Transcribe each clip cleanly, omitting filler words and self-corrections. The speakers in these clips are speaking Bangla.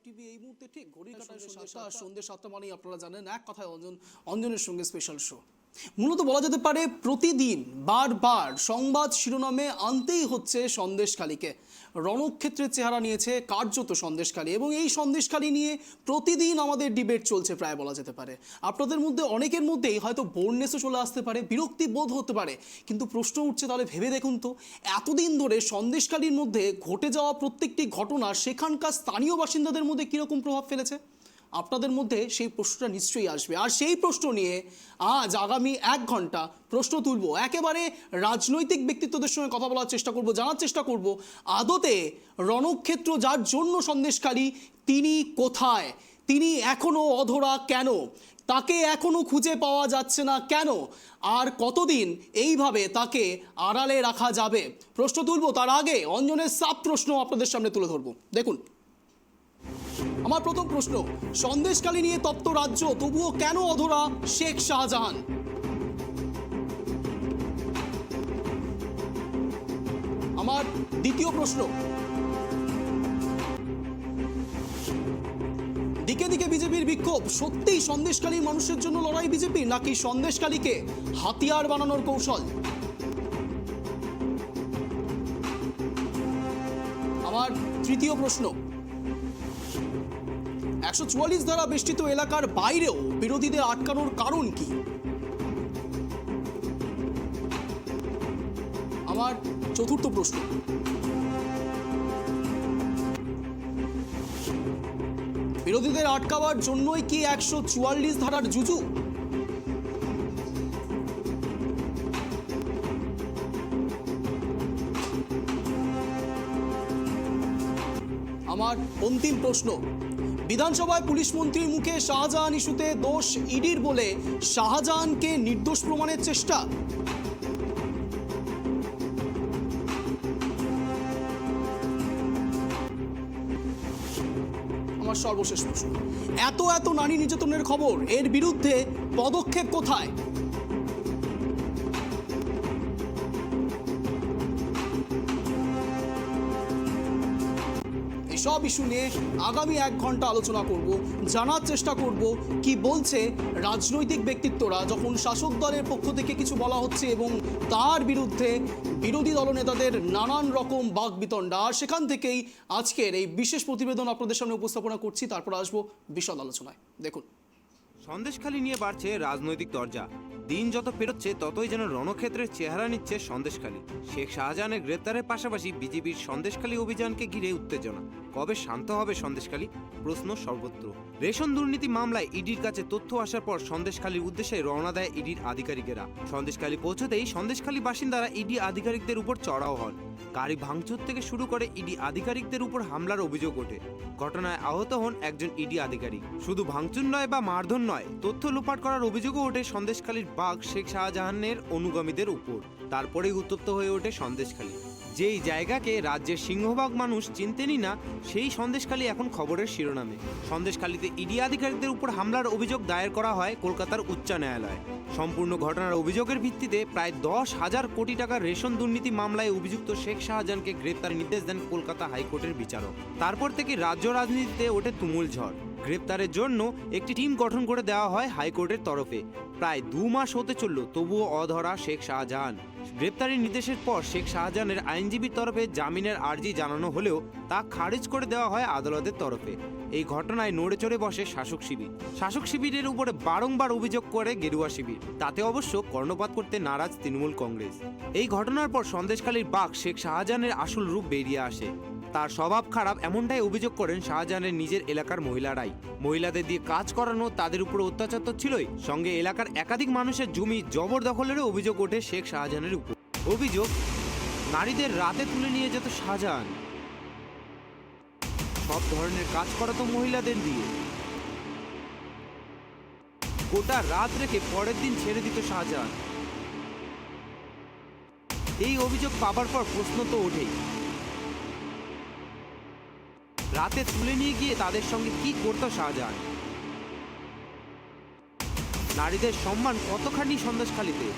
টিভি এই মুহূর্তে ঠিক ঘড়ির কাঁটায় সন্ধ্যে 7টা মানেই আপনারা জানেন এক কথায় অঞ্জনের সঙ্গে স্পেশাল শো। মূলত বলা যেতে পারে প্রতিদিন বারবার সংবাদ শিরোনামে আনতেই হচ্ছে সন্দেশখালীকে। রণক্ষেত্রের চেহারা নিয়েছে কার্যত সন্দেশখালী, এবং এই সন্দেশখালী নিয়ে প্রতিদিন আমাদের ডিবেট চলছে প্রায় বলা যেতে পারে। আপনাদের মধ্যে অনেকের মধ্যেই হয়তো বোর্ডনেসও চলে আসতে পারে, বিরক্তি বোধ হতে পারে, কিন্তু প্রশ্ন উঠছে তাহলে ভেবে দেখুন তো, এতদিন ধরে সন্দেশখালীর মধ্যে ঘটে যাওয়া প্রত্যেকটি ঘটনা সেখানকার স্থানীয় বাসিন্দাদের মধ্যে কীরকম প্রভাব ফেলেছে? আপনাদের মধ্যে সেই প্রশ্নটা নিশ্চয়ই আসবে, আর সেই প্রশ্ন নিয়ে আজ আগামী 1 ঘন্টা প্রশ্ন তুলব। একেবারে রাজনৈতিক ব্যক্তিত্বদের সঙ্গে কথা বলার চেষ্টা করব, জানার চেষ্টা করব আদতে রণক্ষেত্র যার জন্য সন্দেশখালী তিনি কোথায়, তিনি এখনো অধরা কেন, তাকে এখনো খুঁজে পাওয়া যাচ্ছে না কেন, আর কতদিন এইভাবে তাকে আড়ালে রাখা যাবে। প্রশ্ন তুলব, তার আগে অঞ্জনের সাব প্রশ্ন আপনাদের সামনে তুলে ধরব। দেখুন, আমার প্রথম প্রশ্ন, সন্দেশখালী নিয়ে তপ্ত রাজ্য, তবুও কেন অধরা শেখ শাহজাহান? আমার দ্বিতীয় প্রশ্ন, দিকে দিকে বিজেপির বিক্ষোভ, সত্যিই সন্দেশখালীর মানুষের জন্য লড়াই বিজেপি, নাকি সন্দেশখালীকে হাতিয়ার বানানোর কৌশল? আমার তৃতীয় প্রশ্ন, 144 ধারা বেষ্টিত এলাকার বাইরেও বিরোধীদের আটকানোর কারণ কি? আমার চতুর্থ প্রশ্ন, বিরোধীদের আটকাবার জন্যই কি 144 ধারার জুজু? আমার অন্তিম প্রশ্ন, বিধানসভায় পুলিশ মন্ত্রীর মুখে শাহজাহান ইস্যুতে দোষ ইডির বলে শাহজাহানকে নির্দোষ প্রমাণের চেষ্টা। আমার সর্বশেষ প্রশ্ন, এত নারী নির্যাতনের খবর, এর বিরুদ্ধে পদক্ষেপ কোথায়? সব ইস্যু নিয়ে আগামী 1 ঘন্টা আলোচনা করব, জানার চেষ্টা করব কি বলছে রাজনৈতিক ব্যক্তিত্বরা যখন শাসক দলের পক্ষ থেকে কিছু বলা হচ্ছে এবং তার বিরুদ্ধে বিরোধী দলনেতাদের নানান রকম বাকবিতণ্ডা। আর সেখান থেকেই আজকের এই বিশেষ প্রতিবেদন আপনাদের সামনে উপস্থাপনা করছি, তারপর আসবো বিশদ আলোচনায়। দেখুন, সন্দেশখালী নিয়ে বাড়ছে রাজনৈতিক দরজা। দিন যত পেরোচ্ছে ততই যেন রণক্ষেত্রের চেহারা নিচ্ছে সন্দেশখালী। শেখ শাহজাহানের গ্রেপ্তারের পাশাপাশি বিজেপির সন্দেশখালী অভিযানকে ঘিরে উত্তেজনা। কবে শান্ত হবে সন্দেশখালী? প্রশ্ন সর্বত্র। রেশন দুর্নীতি মামলায় ইডির কাছে তথ্য আসার পর সন্দেশখালীর উদ্দেশ্যে রওনা দেয় ইডির আধিকারিকেরা। সন্দেশখালী পৌঁছতেই সন্দেশখালী বাসিন্দারা ইডি আধিকারিকদের উপর চড়াও হন। গাড়ি ভাঙচুর থেকে শুরু করে ইডি আধিকারিকদের উপর হামলার অভিযোগ ওঠে। ঘটনায় আহত হন একজন ইডি আধিকারিক। শুধু ভাঙচুর নয় বা মারধর নয়, তথ্য লোপাট করার অভিযোগও ওঠে সন্দেশখালীর বাঘ শেখ শাহজাহানের অনুগামীদের উপর। তারপরেই উত্তপ্ত হয়ে ওঠে সন্দেশখালী। যেই জায়গাকে রাজ্যের সিংহভাগ মানুষ চিনতেনই না, সেই সন্দেশখালী এখন খবরের শিরোনামে। সন্দেশখালীতে ইডি আধিকারিকদের উপর হামলার অভিযোগ দায়ের করা হয় কলকাতার উচ্চ ন্যায়ালয়ে। সম্পূর্ণ ঘটনার অভিযোগের ভিত্তিতে প্রায় 10,000 কোটি টাকার রেশন দুর্নীতি মামলায় অভিযুক্ত শেখ শাহজাহানকে গ্রেপ্তার নির্দেশ দেন কলকাতা হাইকোর্টের বিচারক। তারপর থেকে রাজ্য রাজনীতিতে ওঠে তুমুল ঝড়। গ্রেপ্তারের জন্য একটি টিম গঠন করে দেওয়া হয় হাইকোর্টের তরফে। প্রায় 2 মাস হতে চলল, তবুও অধরা শেখ শাহজাহান। গ্রেপ্তারের নির্দেশের পর শেখ শাহজাহানের আইনজীবীর তরফে জামিনের আর্জি জানানো হলেও তা খারিজ করে দেওয়া হয় আদালতের তরফে। এই ঘটনায় নড়ে চড়ে বসে শাসক শিবিরের উপরে বারংবার অভিযোগ করে গেরুয়া শিবির। তাতে অবশ্য কর্ণপাত করতে নারাজ তৃণমূল কংগ্রেস। এই ঘটনার পর সন্দেশখালীর বাঘ শেখ শাহজাহানের আসল রূপ বেরিয়ে আসে। তার স্বভাব খারাপ এমনটাই অভিযোগ করেন শাহজাহানের নিজের এলাকার মহিলারাই। মহিলাদের দিয়ে কাজ করানো, তাদের উপর অত্যাচার তো ছিলই, সঙ্গে এলাকার একাধিক মানুষের জমি জবরদখলেরও অভিযোগ ওঠে শেখ শাহজাহানের উপর। অভিযোগ, নারীদের রাতে তুলে নিয়ে যেত শাহজাহান, সব ধরনের কাজ করাতো মহিলাদের দিয়ে, গোটা রাত রেখে পরের দিন ছেড়ে দিত শাহজাহান। এই অভিযোগ পাবার পর প্রশ্ন তো ওঠেই, রাতে তুলে নিয়ে গিয়ে তাদের সঙ্গে কি করতো শাহজাহান? নারীদের সম্মান কতখানি সন্দেশখালীতে?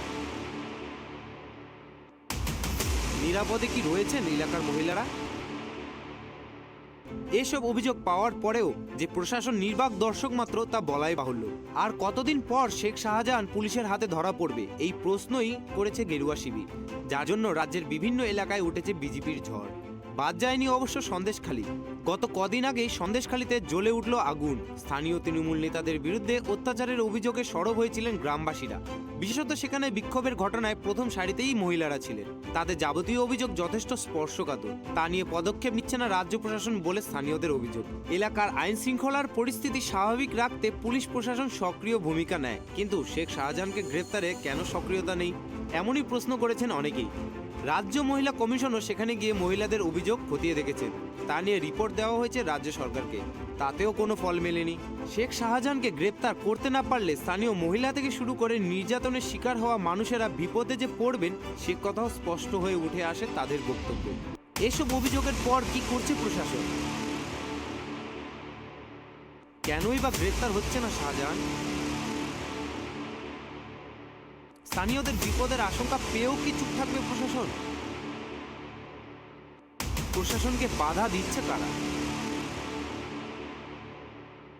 নিরাপদে কি রয়েছেন এলাকার মহিলারা? এসব অভিযোগ পাওয়ার পরেও যে প্রশাসন নির্বাক দর্শক মাত্র তা বলাই বাহুল্য। আর কতদিন পর শেখ শাহজাহান পুলিশের হাতে ধরা পড়বে এই প্রশ্নই করেছে গেরুয়া শিবির, যার জন্য রাজ্যের বিভিন্ন এলাকায় উঠেছে বিজেপির ঝড়। বাদ যায়নি অবশ্য সন্দেশখালী। গত কদিন আগেই সন্দেশখালীতে জ্বলে উঠল আগুন। স্থানীয় তৃণমূল নেতাদের বিরুদ্ধে অত্যাচারের অভিযোগে সরব হয়েছিলেন গ্রামবাসীরা। বিশেষত সেখানে বিক্ষোভের ঘটনায় প্রথম সারিতেই মহিলারা ছিলেন। তাদের যাবতীয় অভিযোগ যথেষ্ট স্পর্শকাতর। তা নিয়ে পদক্ষেপ নিচ্ছে না রাজ্য প্রশাসন বলে স্থানীয়দের অভিযোগ। এলাকার আইন শৃঙ্খলার পরিস্থিতি স্বাভাবিক রাখতে পুলিশ প্রশাসন সক্রিয় ভূমিকা নেয়, কিন্তু শেখ শাহজাহানকে গ্রেপ্তারে কেন সক্রিয়তা নেই এমনই প্রশ্ন করেছেন অনেকেই। রাজ্য মহিলা কমিশনও সেখানে গিয়ে মহিলাদের অভিযোগ খতিয়ে দেখেছেন। তা নিয়ে রিপোর্ট দেওয়া হয়েছে রাজ্য সরকারকে, তাতেও কোনো ফল মেলেনি। শেখ শাহজাহানকে গ্রেপ্তার করতে না পারলে স্থানীয় মহিলা থেকে শুরু করে নির্যাতনের শিকার হওয়া মানুষেরা বিপদে যে পড়বেন সে কথাও স্পষ্ট হয়ে উঠে আসে তাদের বক্তব্য। এসব অভিযোগের পর কি করছে প্রশাসন? কেনই বা গ্রেপ্তার হচ্ছে না শাহজাহান? স্থানীয়দের বিপদের আশঙ্কা পেয়েও কি চুপ থাকবে প্রশাসন? প্রশাসনকে বাধা দিচ্ছে কারা?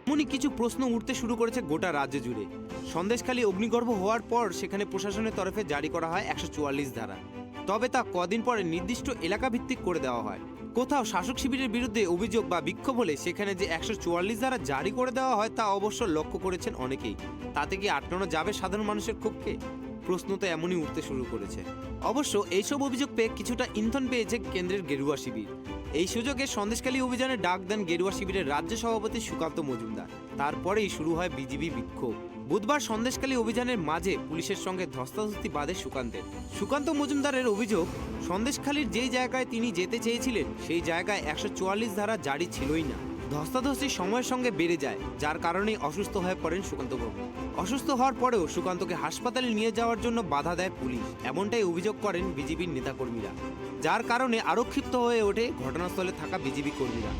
এমনই কিছু প্রশ্ন উঠতে শুরু করেছে গোটা রাজ্য জুড়ে। সন্দেশখালী অগ্নিগর্ভ হওয়ার পর সেখানে প্রশাসনের তরফে জারি করা হয় 144 ধারা। তবে তা কদিন পরে নির্দিষ্ট এলাকা ভিত্তিক করে দেওয়া হয়। কোথাও শাসক শিবিরের বিরুদ্ধে অভিযোগ বা বিক্ষোভ হলে সেখানে যে 144 ধারা জারি করে দেওয়া হয় তা অবশ্য লক্ষ্য করেছেন অনেকেই। তাতে কি আটকানো যাবে সাধারণ মানুষের ক্ষোভকে? প্রশ্ন তো এমনই উঠতে শুরু করেছে। অবশ্য এইসব অভিযোগ পেয়ে কিছুটা ইন্ধন পেয়েছে কেন্দ্রের গেরুয়া শিবির। এই সুযোগে সন্দেশখালী অভিযানে ডাক দেন গেরুয়া শিবিরের রাজ্য সভাপতি সুকান্ত মজুমদার। তারপরেই শুরু হয় বিজিবি বিক্ষোভ। বুধবার সন্দেশখালী অভিযানের মাঝে পুলিশের সঙ্গে ধস্তাধস্তি বাধে সুকান্তের। সুকান্ত মজুমদারের অভিযোগ, সন্দেশখালীর যেই জায়গায় তিনি যেতে চেয়েছিলেন সেই জায়গায় 144 ধারা জারি ছিলই না। ধস্তাধস্তি সময়ের সঙ্গে বেড়ে যায়, যার কারণেই অসুস্থ হয়ে পড়েন সুকান্তবাবু। অসুস্থ হওয়ার পরেও সুকান্তকে হাসপাতালে নিয়ে যাওয়ার জন্য বাধা দেয় পুলিশ, এমনটাই অভিযোগ করেন বিজেপির নেতাকর্মীরা। যার কারণে আরো ক্ষিপ্ত হয়ে ওঠে ঘটনাস্থলে থাকা বিজেপি কর্মীরা।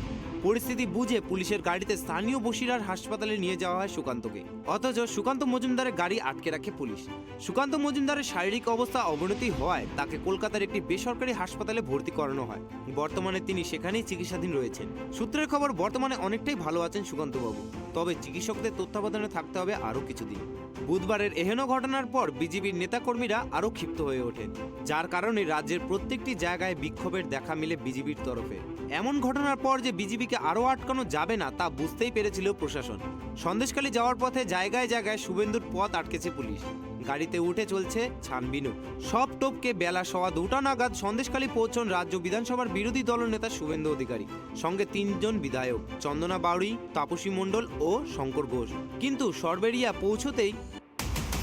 পরিস্থিতি বুঝে পুলিশের গাড়িতে স্থানীয় বসিরহাট হাসপাতালে নিয়ে যাওয়া হয় সুকান্তকে। অথচ সুকান্ত মজুমদারের গাড়ি আটকে রাখে পুলিশ। সুকান্ত মজুমদারের শারীরিক অবস্থা অবনতি হওয়ায় তাকে কলকাতার একটি বেসরকারি হাসপাতালে ভর্তি করানো হয়। বর্তমানে তিনি সেখানেই চিকিৎসাধীন রয়েছেন। সূত্রের খবর, বর্তমানে অনেকটাই ভালো আছেন সুকান্তবাবু, তবে চিকিৎসকদের তত্ত্বাবধানে থাকতে হবে আরও কিছুদিন। বুধবারের এহেন ঘটনার পর বিজেপির নেতাকর্মীরা আরও ক্ষিপ্ত হয়ে ওঠেন, যার কারণে রাজ্যের প্রত্যেকটি জায়গায় বিক্ষোভের দেখা মিলে বিজেপির তরফে। এমন ঘটনার পর যে বিজেপিকে আরও আটকানো যাবে না তা বুঝতেই পেরেছিল প্রশাসন। সন্দেশখালী যাওয়ার পথে জায়গায় জায়গায় শুভেন্দুর পথ আটকেছে পুলিশ। গাড়িতে উঠে চলছে ছানবিনও। সব টোপকে বেলা 2:15 নাগাদ সন্দেশখালী পৌঁছন রাজ্য বিধানসভার বিরোধী দলনেতা শুভেন্দু অধিকারী, সঙ্গে 3 জন বিধায়ক চন্দনা বাউরি, তাপসী মণ্ডল ও শঙ্কর ঘোষ। কিন্তু সরবেরিয়া পৌঁছতেই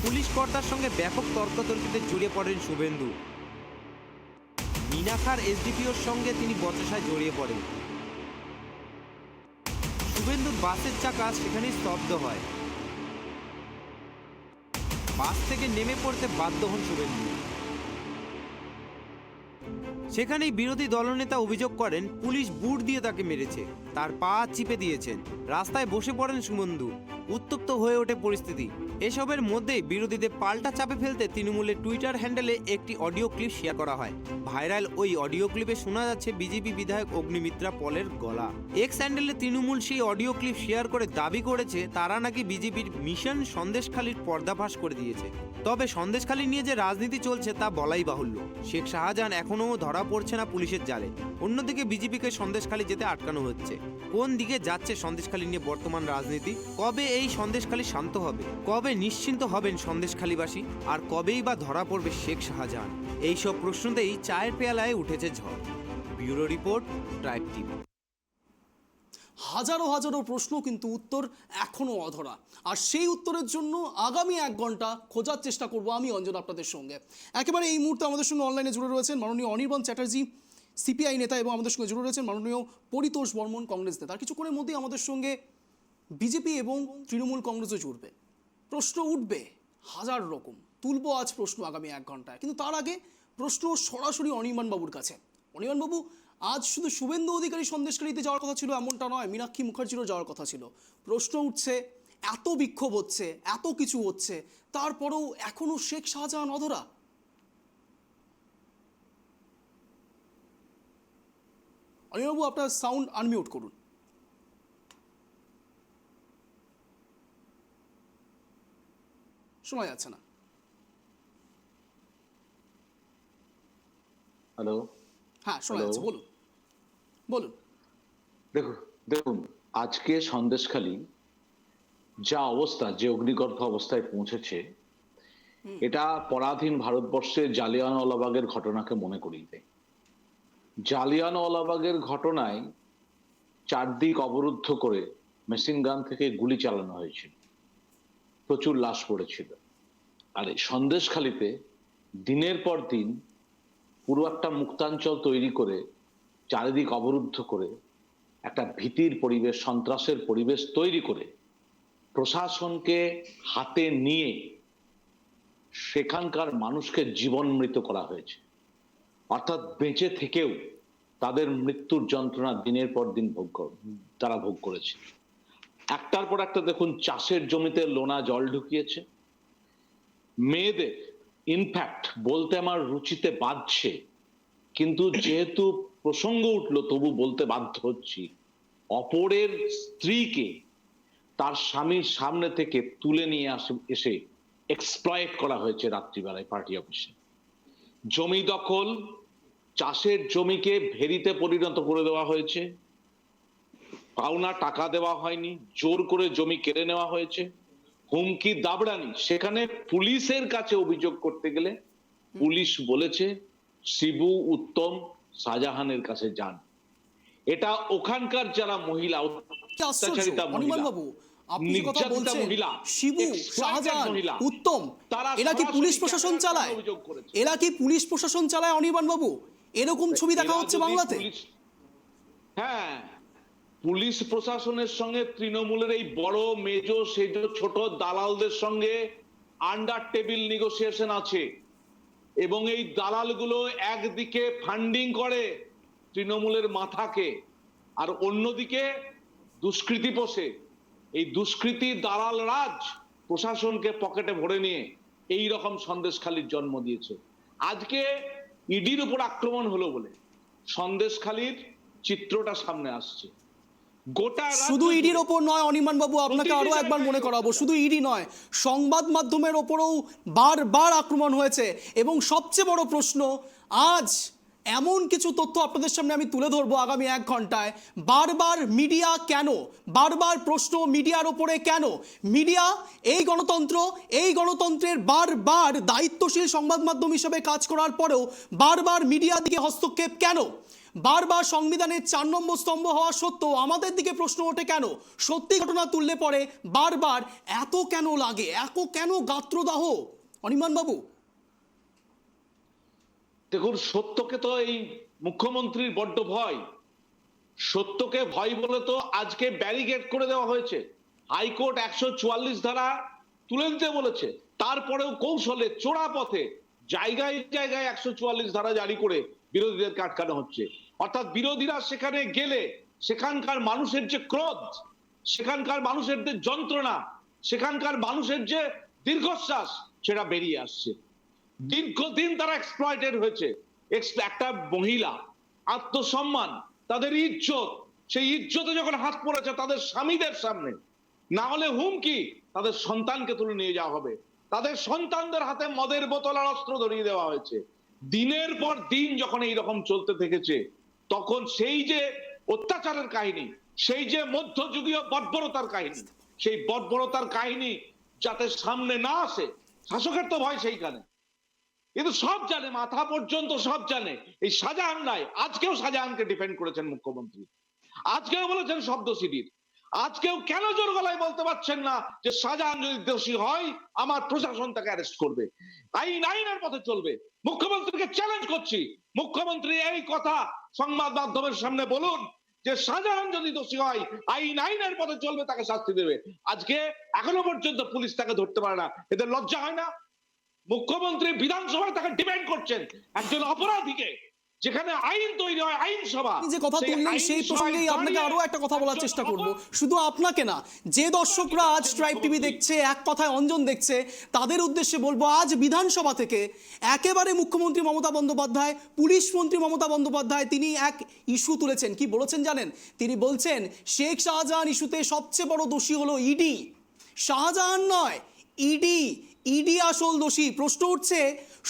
পুলিশ কর্তার সঙ্গে ব্যাপক তর্কাতর্কিতে জড়িয়ে পড়েন শুভেন্দু। মিনাখার এসডিপিওর সঙ্গে তিনি বচসায় জড়িয়ে পড়েন। শুভেন্দুর বাসের চাকা সেখানেই স্তব্ধ হয়। বাস থেকে নেমে পড়তে বাধ্য হন শুভেন্দু। সেখানেই বিরোধী দলনেতা অভিযোগ করেন পুলিশ বুট দিয়ে তাকে মেরেছে, তার পা চিপে দিয়েছেন। রাস্তায় বসে পড়েন শুভেন্দু। উত্তপ্ত হয়ে ওঠে পরিস্থিতি। এসবের মধ্যেই বিরোধীদের পাল্টা চাপে ফেলতে তৃণমূলের টুইটার হ্যান্ডেলে একটি অডিও ক্লিপ শেয়ার করা হয়। ভাইরাল ওই অডিও ক্লিপে শোনা যাচ্ছে বিজেপি বিধায়ক অগ্নিমিত্রা পলের গলা। এক্স হ্যান্ডেলে তৃণমূল সেই অডিও ক্লিপ শেয়ার করে দাবি করেছে তারা নাকি বিজেপির মিশন সন্দেশখালীর পর্দাফাশ করে দিয়েছে। তবে সন্দেশখালী নিয়ে যে রাজনীতি চলছে তা বলাই বাহুল্য। শেখ শাহজাহান এখনও ধরা পড়ছে না পুলিশের জালে। অন্যদিকে বিজেপিকে সন্দেশখালী যেতে আটকানো হচ্ছে। কোন দিকে যাচ্ছে সন্দেশখালী নিয়ে বর্তমান রাজনীতি? কবে এই সন্দেশখালী শান্ত হবে? কবে নিশ্চিন্ত হবেন সন্দেশখালীবাসী? আর কবেই বা ধরা পড়বে শেখ শাহজাহান? এইসব প্রশ্নতেই চায়ের পেয়ালায় উঠেছে ঝড়। Bureau report, tribe TV. হাজারো হাজারো প্রশ্ন, কিন্তু উত্তর এখনো অধরা। আর সেই উত্তরের জন্য আগামী 1 ঘন্টা খোঁজার চেষ্টা করব আমি অঞ্জন আপনাদের সঙ্গে। একেবারে এই মুহূর্তে আমাদের সঙ্গে অনলাইনে জুড়ে রয়েছেন মাননীয় অনির্বাণ চ্যাটার্জি, সিপিআই নেতা, এবং আমাদের সঙ্গে জুড়ে রয়েছেন মাননীয় পরিতোষ বর্মন, কংগ্রেস নেতা। কিছুক্ষণের মধ্যেই আমাদের সঙ্গে বিজেপি এবং তৃণমূল কংগ্রেসও জুড়বে। প্রশ্ন উঠবে হাজার রকম, তুলবো আজ প্রশ্ন আগামী 1 ঘন্টায়। কিন্তু তার আগে প্রশ্ন সরাসরি অনির্বাণ বাবুর কাছে। অনির্বাণ বাবু, আজ শুধু শুভেন্দু অধিকারী সন্দেশখালীতে যাওয়ার কথা ছিল এমনটা নয়, মীনাক্ষী মুখার্জিরও যাওয়ার কথা ছিল। প্রশ্ন উঠছে, এত বিক্ষোভ হচ্ছে, এত কিছু হচ্ছে, তারপরেও এখনো শেখ শাহজাহান অধরা। অনিমাবাবু আপনার সাউন্ড আনমিউট করুন। শোনা যাচ্ছে না। হ্যালো। হ্যাঁ শোনা Hello? যাচ্ছে, বলুন বলুন। দেখুন আজকে সন্দেশখালী যা অবস্থা, যে অগ্নিগর্ভ অবস্থায় পৌঁছেছে, এটা পরাধীন ভারতবর্ষে জালিয়ানওয়ালাবাগের ঘটনাকে মনে করিয়ে দেয়। জালিয়ানওয়ালাবাগের ঘটনায় চারদিক অবরুদ্ধ করে মেশিন গান থেকে গুলি চালানো হয়েছিল, প্রচুর লাশ পড়েছিল। আর এই সন্দেশখালীতে দিনের পর দিন পুরো একটা মুক্তাঞ্চল তৈরি করে, চারিদিক অবরুদ্ধ করে, একটা ভীতির পরিবেশ, সন্ত্রাসের পরিবেশ তৈরি করে প্রশাসনকে হাতে নিয়ে সেখানকার মানুষকে জীবন মৃত করা হয়েছে। অর্থাৎ বেঁচে থেকেও তাদের মৃত্যুর যন্ত্রণা দিনের পর দিন তারা ভোগ করেছে। একটার পর একটা দেখুন, চাষের জমিতে লোনা জল ঢুকিয়েছে, মেয়েদের ইনফ্যাক্ট বলতে আমার রুচিতে বাজছে, কিন্তু যেহেতু প্রসঙ্গ উঠলো তবু বলতে বাধ্য হচ্ছি, অপরের স্ত্রীকে তার স্বামীর সামনে থেকে তুলে নিয়ে এসে এক্সপ্লয়েট করা হয়েছে রাত্রিবেলায় পার্টি অফিসে। জমি দখল, চাষের জমিকে ভেরিতে পরিণত করে দেওয়া হয়েছে, পাওনা টাকা দেওয়া হয়নি, জোর করে জমি কেড়ে নেওয়া হয়েছে, হুমকি দাবড়ানি। সেখানে পুলিশের কাছে অভিযোগ করতে গেলে পুলিশ বলেছে শিবু, উত্তম, শাহজাহানের কাছে যান। এটা ওখানকার যারা মহিলা, কি আশ্চর্য অত্যাচারিতা মহিলা, অনির্বাণবাবু, আপনি যে কথা নির্যাতিতা বলছেন, মহিলা, শিবু, exploited শাহজাহান, মহিলা, উত্তম, তারা এরা কি সরাসরি পুলিশ প্রশাসন ক্যামেরার চালায়? সামনে অভিযোগ করেছে। এরা কি পুলিশ প্রশাসন চালায় অনির্বাণবাবু? এরকম ছবি দেখা এরা হচ্ছে যদি বাংলাতে। হ্যাঁ, পুলিশ প্রশাসনের সঙ্গে তৃণমূলের এই বড় মেজো সেজো ছোট দালালদের সঙ্গে আন্ডার টেবিল নেগোসিয়েশন আছে, এবং এই দালালগুলো একদিকে ফান্ডিং করে তৃণমূলের মাথাকে, আর অন্যদিকে দুষ্কৃতী পোষে। এই দুষ্কৃতী দালাল রাজ প্রশাসনকে পকেটে ভরে নিয়ে এই রকম সন্দেশখালীর জন্ম দিয়েছে। আজকে ইডির উপর আক্রমণ হলো বলে সন্দেশখালীর চিত্রটা সামনে আসছে। গোটা শুধু ইডির ওপর নয় অনির্বাণবাবু, আপনাকে আরো একবার মনে করাবো, শুধু ইডি নয়, সংবাদ মাধ্যমের ওপরেও বারবার আক্রমণ হয়েছে। এবং সবচেয়ে বড় প্রশ্ন, আজ এমন কিছু তথ্য আপনাদের সামনে আমি তুলে ধরবো আগামী 1 ঘন্টায়। বারবার মিডিয়া কেন, বারবার প্রশ্ন মিডিয়ার ওপরে কেন? মিডিয়া এই গণতন্ত্রের বারবার দায়িত্বশীল সংবাদ মাধ্যম হিসেবে কাজ করার পরেও বারবার মিডিয়ার দিকে হস্তক্ষেপ কেন? বারবার সংবিধানের 4 নম্বর স্তম্ভ হওয়া সত্ত্বেও আমাদের দিকে প্রশ্ন ওঠে কেন? সত্যি ঘটনা তুললে পরে বারবার এত কেন লাগে, এত কেন গাত্রদাহ অনির্বাণবাবু? দেখুন, সত্যকে তো এই মুখ্যমন্ত্রীর বড্ড ভয়। সত্যকে ভয় বলে তো আজকে ব্যারিকেড করে দেওয়া হয়েছে। হাইকোর্ট 144 ধারা তুলে দিতে বলেছে, তারপরেও কৌশলে চোরা পথে জায়গায় জায়গায় 144 ধারা জারি করে বিরোধীদের আটকানো হচ্ছে। অর্থাৎ বিরোধীরা সেখানে গেলে সেখানকার মানুষের যে ক্রোধ, সেখানকার মানুষের যে যন্ত্রণা, সেখানকার মানুষের যে দীর্ঘশ্বাস, সেটা বেরিয়ে আসছে। দীর্ঘদিন তারা এক্সপ্লয়েটেড হয়েছে। একটা মহিলা আত্মসম্মান, তাদের ইজ্জত, সেই ইজ্জতে যখন হাত পড়েছে তাদের স্বামীদের সামনে, না হলে হুমকি তাদের সন্তানকে তুলে নিয়ে যাওয়া হবে, তাদের সন্তানদের হাতে মদের বোতল আর অস্ত্র ধরিয়ে দেওয়া হয়েছে। দিনের পর দিন যখন এইরকম চলতে থেকেছে, তখন সেই যে অত্যাচারের কাহিনী, সেই যে মধ্যযুগীয় বর্বরতার কাহিনী, সেই বর্বরতার কাহিনী যাতে সামনে না আসে, শাসকের তো ভয় সেইখানে। কিন্তু সব জানে, মাথা পর্যন্ত সব জানে এই শাহজাহান নাই। আজকেও শাহজাহানকে ডিফেন্ড করেছেন মুখ্যমন্ত্রী, আজকেও বলেছেন শব্দসিদ্ধির। আজকেও কেন জোর গলায় বলতে পারছেন না যে শাহজাহান যদি দোষী হয় আমার প্রশাসন তাকে অ্যারেস্ট করবে, আইনের পথে চলবে? মুখ্যমন্ত্রীকে চ্যালেঞ্জ করছি, মুখ্যমন্ত্রী এই কথা সংবাদ মাধ্যমের সামনে বলুন যে শাহজাহান যদি দোষী হয় আইনের পথে চলবে, তাকে শাস্তি দেবে। আজকে এখনো পর্যন্ত পুলিশ তাকে ধরতে পারে না, এদের লজ্জা হয় না? মুখ্যমন্ত্রী বিধানসভায় তাকে ডিফেন্ড করছেন, একজন অপরাধীকে যেখানে আইন তৈরি হয়, আইনসভা। আপনি যে কথা তুললেন সেই প্রসঙ্গেই আপনাকে আরো একটা কথা বলার চেষ্টা করব, শুধু আপনাকে না, যে দর্শকরা আজ ট্রাইব টিভি দেখছে, এক কথায় অঞ্জন দেখছে, তাদের উদ্দেশ্যে বলবো, আজ বিধানসভা থেকে একেবারে মুখ্যমন্ত্রী মমতা বন্দ্যোপাধ্যায়, পুলিশ মন্ত্রী মমতা বন্দ্যোপাধ্যায় তিনি এক ইস্যু তুলেছেন। কি বলেছেন জানেন? তিনি বলছেন শেখ শাহজাহান ইস্যুতে সবচেয়ে বড় দোষী হলো ইডি, শাহজাহান নয় ইডি। ইডি আসল দোষী। প্রশ্ন উঠছে,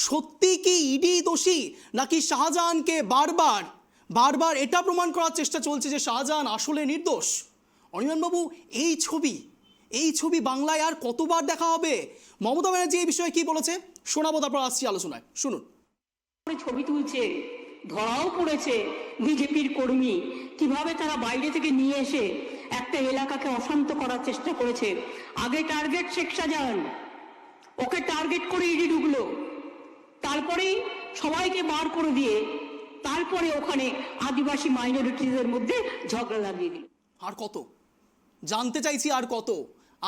সত্যি কি ইডি দোষী, নাকি শাহজাহানকে বারবার বারবার এটা প্রমাণ করার চেষ্টা চলছে যে শাহজাহান আসলে নির্দোষ? অনির্বাণবাবু, এই ছবি বাংলায় আর কতবার দেখা হবে? মমতা ব্যানার্জি এই বিষয়ে কি বলেছে শোনাবো, তারপর আসছি আলোচনায়, শুনুন। ছবি তুলছে, ধরাও পড়েছে বিজেপির কর্মী, কিভাবে তারা বাইরে থেকে নিয়ে এসে একটা এলাকাকে অশান্ত করার চেষ্টা করেছে। আগে টার্গেট শেখ শাহজাহান, ওকে টার্গেট করে ইডি ঢুকলো, তারপরেই সবাইকে বার করে দিয়ে তারপরে ওখানে আদিবাসী মাইনরিটিদের মধ্যে ঝগড়া লাগিয়ে দিল। আর কত জানতে চাইছি,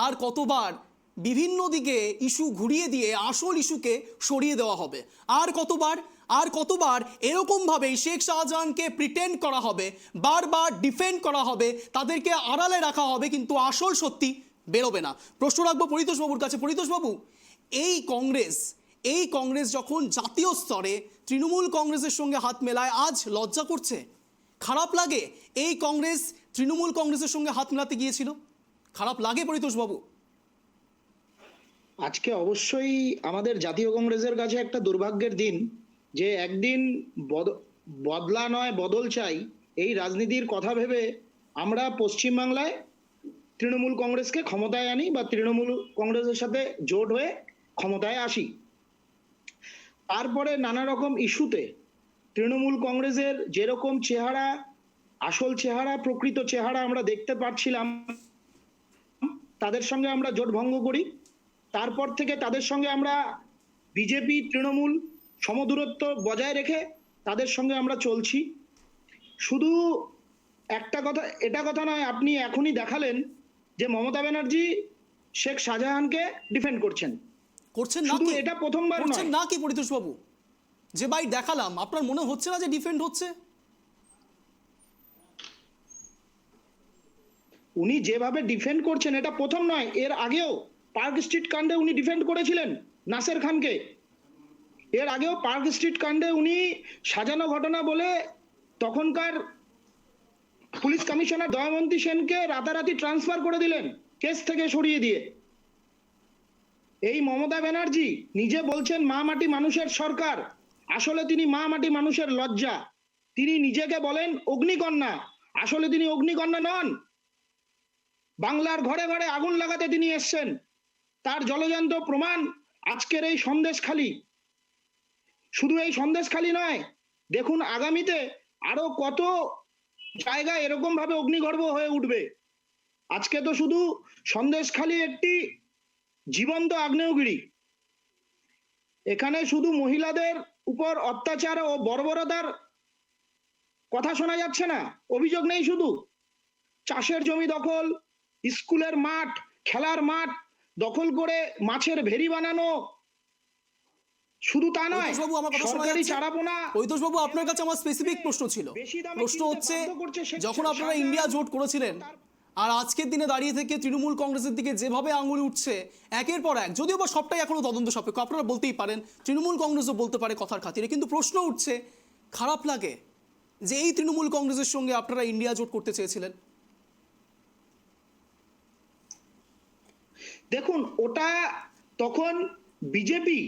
আর কতবার বিভিন্ন দিকে ইস্যু ঘুরিয়ে দিয়ে আসল ইস্যুকে সরিয়ে দেওয়া হবে? আর কতবার এরকমভাবেই শেখ শাহজাহানকে প্রিটেন্ড করা হবে, বারবার ডিফেন্ড করা হবে, তাদেরকে আড়ালে রাখা হবে, কিন্তু আসল সত্যি বেরোবে না? প্রশ্ন রাখবো পরিতোষবাবুর কাছে। পরিতোষবাবু, এই কংগ্রেস যখন জাতীয় স্তরে তৃণমূল কংগ্রেসের সঙ্গে হাত মেলায়, আজ লজ্জা করছে, খারাপ লাগে? এই কংগ্রেস তৃণমূল কংগ্রেসের সঙ্গে হাত মেলাতে গিয়েছিল, খারাপ লাগে পরিতোষবাবু? আজকে অবশ্যই আমাদের জাতীয় কংগ্রেসের কাছে একটা দুর্ভাগ্যের দিন, যে একদিন বদলা নয় বদল চাই, এই রাজনীতির কথা ভেবে আমরা পশ্চিমবাংলায় তৃণমূল কংগ্রেসকে ক্ষমতায় আনি বা তৃণমূল কংগ্রেসের সাথে জোট হয়ে ক্ষমতায় আসি। তারপরে নানা রকম ইস্যুতে তৃণমূল কংগ্রেসের যেরকম চেহারা, আসল চেহারা, প্রকৃত চেহারা আমরা দেখতে পাচ্ছিলাম, তাদের সঙ্গে আমরা জোট ভঙ্গ করি। তারপর থেকে তাদের সঙ্গে আমরা বিজেপি তৃণমূল সমদূরত্ব বজায় রেখে তাদের সঙ্গে আমরা চলছি। শুধু এটা কথা নয়, আপনি এখনই দেখালেন যে মমতা ব্যানার্জি শেখ শাহজাহানকে ডিফেন্ড করছেন না? শুধু এটা প্রথমবার নয়। না কি পরিতোষবাবু, যে ভাই দেখালাম, আপনার মনে হচ্ছে না যে ডিফেন্ড হচ্ছে? উনি যেভাবে ডিফেন্ড করছেন এটা প্রথম নয়, এর আগেও পার্ক স্ট্রিট কাণ্ডে উনি ডিফেন্ড করেছিলেন নাসের খানকে। এর আগেও পার্ক স্ট্রিট কাণ্ডে উনি সাজানো ঘটনা বলে তখনকার পুলিশ কমিশনার দয়ামন্তী সেনকে রাতারাতি ট্রান্সফার করে দিলেন কেস থেকে সরিয়ে দিয়ে। এই মমতা ব্যানার্জি নিজে বলছেন মা মাটি মানুষের সরকার, আসলে তিনি মা মাটি মানুষের লজ্জা। তিনি নিজেকে বলেন অগ্নিকন্যা, আসলে তিনি অগ্নিকন্যা নন। বাংলার ঘরে ঘরে আগুন লাগাতে তিনি এসছেন, তার জলজান্ত প্রমাণ আজকের এই সন্দেশখালী। শুধু এই সন্দেশখালী নয়, দেখুন আগামীতে আরো কত জায়গা এরকম ভাবে অগ্নিগর্ভ হয়ে উঠবে। আজকে তো শুধু সন্দেশখালী একটি জীবন্ত আগ্নেয়গিরি, এখানে শুধু মহিলাদের উপর অত্যাচার ও বর্বরতার কথা শোনা যাচ্ছে না, অভিযোগ নেই শুধু। চাষের জমি দখল, স্কুলের মাঠ, খেলার মাঠ দখল করে মাছের ভেরি বানানো, শুধু তা নয়, সরকারি চারাপোনা। পরিতোষবাবু, আপনার কাছে আমার স্পেসিফিক প্রশ্ন ছিল। প্রশ্ন হচ্ছে, যখন আপনারা ইন্ডিয়া জোট করেছিলেন আর আজকের দিনে দাঁড়িয়ে থেকে তৃণমূল কংগ্রেসের দিকে যেভাবে আঙুল উঠছে একের পর এক, যদিও বা সবটাই এখনো তদন্ত সাপেক্ষ, আপনারা বলতেই পারেন, তৃণমূল কংগ্রেসও বলতে পারে কথার খাতিরে, কিন্তু প্রশ্ন উঠছে, খারাপ লাগে যে এই তৃণমূল কংগ্রেসের সঙ্গে আপনারা ইন্ডিয়া জোট করতে চেয়েছিলেন? দেখুন, ওটা তখন বিজেপি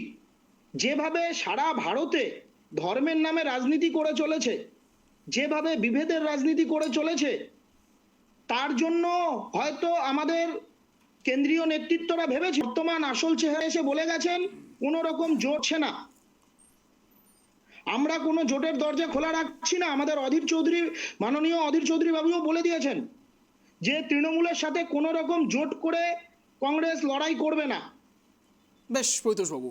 যেভাবে সারা ভারতে ধর্মের নামে রাজনীতি করে চলেছে, যেভাবে বিভেদের রাজনীতি করে চলেছে, তার জন্য হয়তো আমাদের কেন্দ্রীয় নেতৃত্বরা ভেবেছে, বর্তমান আসল চেহারা এসে বলে গেছেন কোনো রকম জোটছে না, আমরা কোনো জোটের দরজা খোলা রাখছি না। আমাদের মাননীয় অধীর চৌধুরী বাবুও বলে দিয়েছেন যে তৃণমূলের সাথে কোনো রকম জোট করে কংগ্রেস লড়াই করবে না। বেশ পরিতোষবাবু,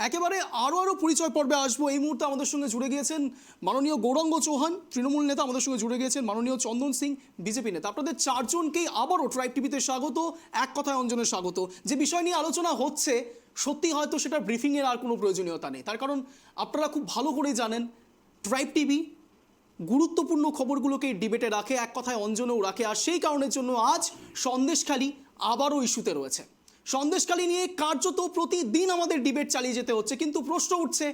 একেবারে আরও পরিচয় পর্বে আসবো। এই মুহূর্তে আমাদের সঙ্গে জুড়ে গিয়েছেন মাননীয় গৌরাঙ্গ চৌহান, তৃণমূল নেতা, আমাদের সঙ্গে জুড়ে গিয়েছেন মাননীয় চন্দন সিং, বিজেপি নেতা। আপনাদের চারজনকেই আবারও ট্রাইব টিভিতে স্বাগত, এক কথায় অঞ্জনের স্বাগত। যে বিষয় নিয়ে আলোচনা হচ্ছে, সত্যি হয়তো সেটা ব্রিফিংয়ের আর কোনো প্রয়োজনীয়তা নেই, তার কারণ আপনারা খুব ভালো করেই জানেন ট্রাইব টিভি গুরুত্বপূর্ণ খবরগুলোকে ডিবেটে রাখে, এক কথায় অঞ্জনেও রাখে, আর সেই কারণের জন্য আজ সন্দেশখালী আবারও ইস্যুতে রয়েছে। সন্দেশখালী নিয়ে কার্যত প্রতিদিন আমাদের ডিবেট চালিয়ে যেতে হচ্ছে, কিন্তু প্রশ্ন উঠছে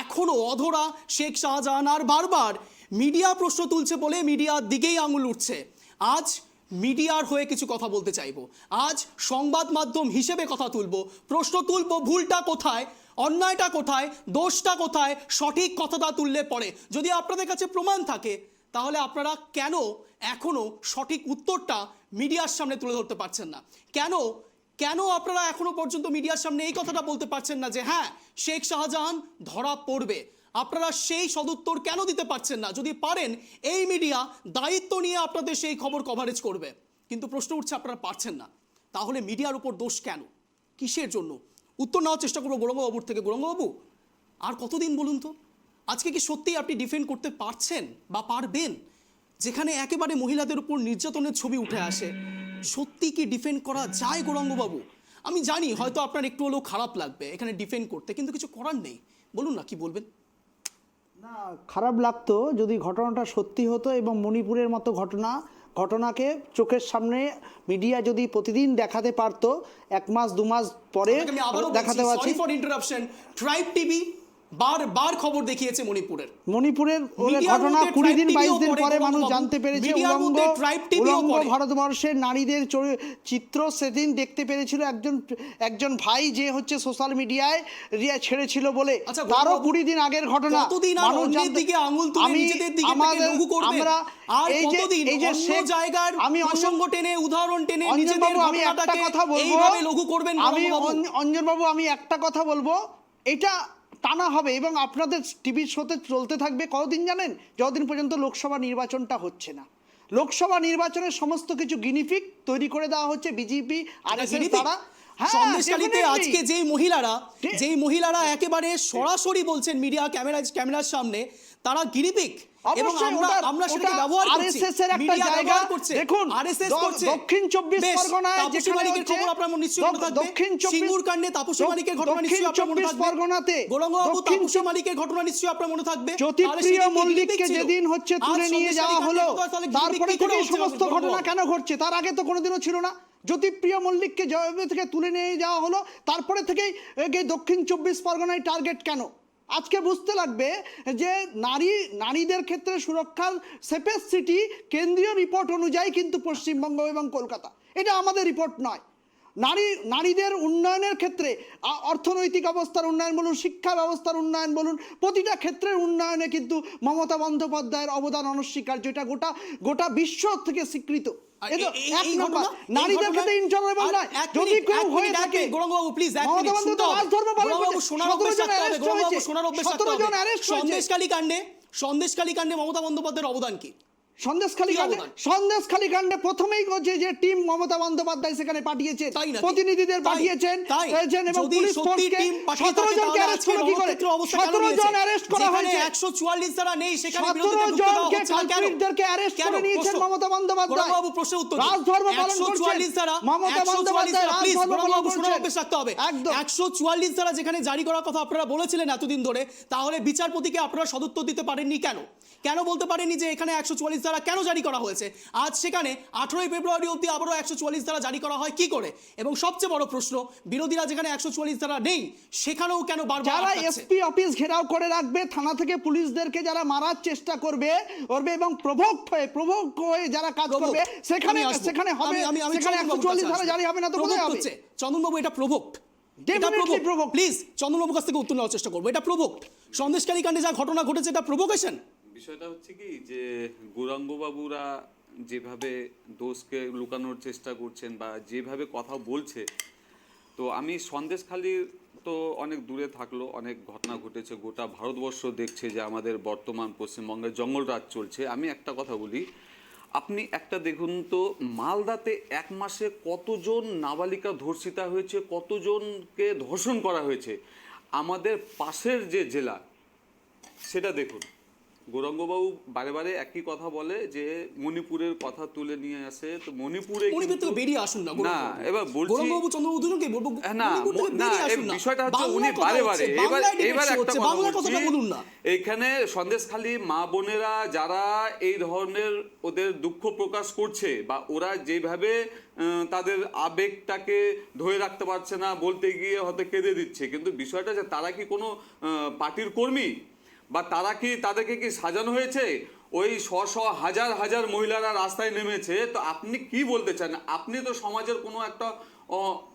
এখনও অধরা শেখ শাহজাহান, আর বারবার মিডিয়া প্রশ্ন তুলছে বলে মিডিয়ার দিকেই আঙুল উঠছে। আজ মিডিয়ার হয়ে কিছু কথা বলতে চাইবো, আজ সংবাদ মাধ্যম হিসেবে কথা তুলবো, প্রশ্ন তুলবো ভুলটা কোথায়, অন্যায়টা কোথায়, দোষটা কোথায়, সঠিক কথাটা তুললে পরে যদি আপনাদের কাছে প্রমাণ থাকে তাহলে আপনারা কেন এখনো সঠিক উত্তরটা মিডিয়ার সামনে তুলে ধরতে পারছেন না? কেন আপনারা এখনো পর্যন্ত মিডিয়ার সামনে এই কথাটা বলতে পারছেন না যে হ্যাঁ শেখ শাহজাহান ধরা পড়বে? আপনারা সেই সদুত্তর কেন দিতে পারছেন না? যদি পারেন এই মিডিয়া দায়িত্ব নিয়ে আপনাদের সেই খবর কভারেজ করবে, কিন্তু প্রশ্ন উঠছে আপনারা পারছেন না। তাহলে মিডিয়ার উপর দোষ কেন, কিসের জন্য? উত্তর নেওয়ার চেষ্টা করবো গৌরাঙ্গবাবুর থেকে। গৌরাঙ্গবাবু, আর কতদিন বলুন তো? আজকে কি সত্যিই আপনি ডিফেন্ড করতে পারছেন বা পারবেন? যেখানে একেবারে মহিলাদের উপর নির্যাতনের ছবি উঠে আসে, সত্যি কি ডিফেন্ড করা যায় গৌরাঙ্গবাবু? আমি জানি হয়তো আপনার একটু হলেও খারাপ লাগবে এখানে ডিফেন্ড করতে, কিন্তু কিছু করার নেই। বলুন না, কি বলবেন? না, খারাপ লাগতো যদি ঘটনাটা সত্যি হতো এবং মণিপুরের মতো ঘটনাকে চোখের সামনে মিডিয়া যদি প্রতিদিন দেখাতে পারতো, 1 মাস 2 মাস পরে দেখাতে পারছি। Sorry for interruption, tribe TV বারবার খবর দেখিয়েছে মণিপুরের ঘটনা 20 দিন 22 দিন পরে মানুষ জানতে পেরেছে। উলঙ্গ ভারতবর্ষের নারীদের চিত্র সেদিন দেখতে পেরেছিল একজন ভাই, যে হচ্ছে সোশ্যাল মিডিয়ায় ছেড়েছিল বলে। তারও 20 দিন আগের ঘটনা। অঞ্জনবাবু, আমি একটা কথা বলবো, এটা টানা হবে এবং আপনাদের টিভির শোতে চলতে থাকবে কতদিন জানেন? যতদিন পর্যন্ত লোকসভা নির্বাচনটা হচ্ছে না। লোকসভা নির্বাচনের সমস্ত কিছু গিনিফিক তৈরি করে দেওয়া হচ্ছে বিজেপি আর এস দ্বারা। সন্দেশখালীতে আজকে যেই মহিলারা একেবারে সরাসরি বলছেন মিডিয়া ক্যামেরার সামনে, তারা গিনিপিক এবং আমরা সেটাকে ব্যবহার করছি। মিডিয়া ব্যবহার করছে, আরএসএস করছে। দক্ষিণ 24 পরগনায় তাপসী মালিকের খবর আপনার নিশ্চয়ই মনে থাকবে। সিঙ্গুর কাণ্ডে তাপসী মালিকের ঘটনা নিশ্চয়ই আপনার মনে থাকবে। গৌরাঙ্গবাবু, তাপসী মালিকের ঘটনা নিশ্চয়ই আপনার মনে থাকবে। জ্যোতিপ্রিয় মল্লিককে যেদিন হচ্ছে তুলে নিয়ে যাওয়া হলো, তারপরে থেকে সমস্ত ঘটনা কেন ঘটছে? তার আগে তো কোনোদিনও ছিল না। জ্যোতিপ্রিয় মল্লিককে থেকে তুলে নিয়ে যাওয়া হলো, তারপরে থেকেই দক্ষিণ 24 পরগনায় টার্গেট কেন? আজকে বুঝতে লাগবে যে নারীদের ক্ষেত্রে সুরক্ষার সেফেস্ট সিটি কেন্দ্রীয় রিপোর্ট অনুযায়ী কিন্তু পশ্চিমবঙ্গ এবং কলকাতা, এটা আমাদের রিপোর্ট নয়। নারীদের উন্নয়নের ক্ষেত্রে অর্থনৈতিক অবস্থার উন্নয়ন বলুন, শিক্ষা ব্যবস্থার উন্নয়ন বলুন, প্রতিটা ক্ষেত্রের উন্নয়নে কিন্তু মমতা বন্দ্যোপাধ্যায়ের অবদান অনস্বীকার্য। এটা গোটা বিশ্ব থেকে স্বীকৃত। নারীদের ক্ষেত্রে ইনটলারেবল নয়। যদি কেউ হয়ে থাকে, গৌরাঙ্গবাবু প্লিজ এক মিনিট শুনতে হবে। গৌরাঙ্গবাবু শোনার অভ্যাস রাখতে হবে। গৌরাঙ্গবাবু শোনার অভ্যাস রাখতে হবে। সন্দেশখালী কাণ্ডে মমতা বন্দ্যোপাধ্যায়ের অবদান কি? সন্দেশখালী কাণ্ডে প্রথমেই যে টিম মমতা বন্দ্যোপাধ্যায় সেখানে পাঠিয়েছেন, প্রতিনিধিদের পাঠিয়েছেন এবং পুলিশ ফোর্সকে 17 জনকে অ্যারেস্ট করে কি করে 17 জন অ্যারেস্ট করা হয়েছে। 144 ধারা নেই সেখানে, 17 জনকে কালপ্রিটদেরকে অ্যারেস্ট করে নিয়েছেন মমতা বন্দ্যোপাধ্যায়। বাবু প্রশ্নের উত্তর দিন। রাজধর্ম পালন করছেন 144 ধারা, মমতা বন্দ্যোপাধ্যায় রাজধর্ম পালন করছেন। অভ্যাস রাখতে হবে। 144 ধারা যেখানে জারি করার কথা আপনারা বলেছিলেন এতদিন ধরে, তাহলে বিচারপতিকে আপনারা সদুত্তর দিতে পারেননি কেন বলতে পারেননি যে এখানে 144 ধারা কেন জারি করা হয়েছে? আজ সেখানে 18 ফেব্রুয়ারি অবধি আবারও 144 ধারা জারি করা হয় কি করে? এবং সবচেয়ে বড় প্রশ্ন, বিরোধীরা যেখানে 144 ধারা নেই সেখানেও কেন বারবার যারা এসপি অফিস ঘেরাও করে রাখবে, থানা থেকে পুলিশদেরকে যারা মারার চেষ্টা করবে এবং প্রভোক হয়ে যারা কাজ করবে, সেখানে হবে, সেখানে 144 ধারা জারি হবে না তো কোথায় হবে? চন্দনবাবু, এটা প্রভোক্ট। প্লিজ চন্দনবাবুর কাছ থেকে উত্তর নেওয়ার চেষ্টা করবো। এটা প্রভোক্ট। সন্দেশখালী কাণ্ডে যা ঘটনা ঘটেছে এটা প্রভোকেশন। বিষয়টা হচ্ছে কি যে গৌরাঙ্গবাবুরা যেভাবে দোষকে লুকানোর চেষ্টা করছেন বা যেভাবে কথা বলছে, তো আমি সন্দেশখালীর তো অনেক দূরে থাকলো, অনেক ঘটনা ঘটেছে, গোটা ভারতবর্ষ দেখছে যে আমাদের বর্তমান পশ্চিমবঙ্গে জঙ্গলরাজ চলছে। আমি একটা কথা বলি, আপনি একটা দেখুন তো, মালদাতে 1 মাসে কতজন নাবালিকা ধর্ষিতা হয়েছে, কতজনকে ধর্ষণ করা হয়েছে। আমাদের পাশের যে জেলা সেটা দেখুন, গৌরাঙ্গবাবু বারে বারে একই কথা বলে যে মণিপুরের কথা তুলে নিয়ে আসে, তো মণিপুরে মণিপুর থেকে বেরিয়ে আসুন না না, এবার বলছি গৌরাঙ্গবাবু চন্দ্রবাবু দুজনকে বলবো না মণিপুর থেকে না বেরিয়ে এই আসুন না। বিষয়টা হচ্ছে বাংলায় উনি কথা বারে হচ্ছে, বারে এবার বাংলায় debate এবার একটা হচ্ছে, কথা বাংলার বলছি, কথাটা বলুন না। এইখানে সন্দেশখালী মা বোনেরা যারা এই ধরনের ওদের দুঃখ প্রকাশ করছে বা ওরা যেভাবে তাদের আবেগটাকে ধরে রাখতে পারছে না, বলতে গিয়ে হয়তো কেঁদে দিচ্ছে, কিন্তু বিষয়টা যে তারা কি কোনো পার্টির কর্মী বা তারা কি তাদেরকে কি সাজানো হয়েছে? ওই হাজার হাজার মহিলারা রাস্তায় নেমেছে, তো আপনি কি বলতে চান? আপনি তো সমাজের কোনো একটা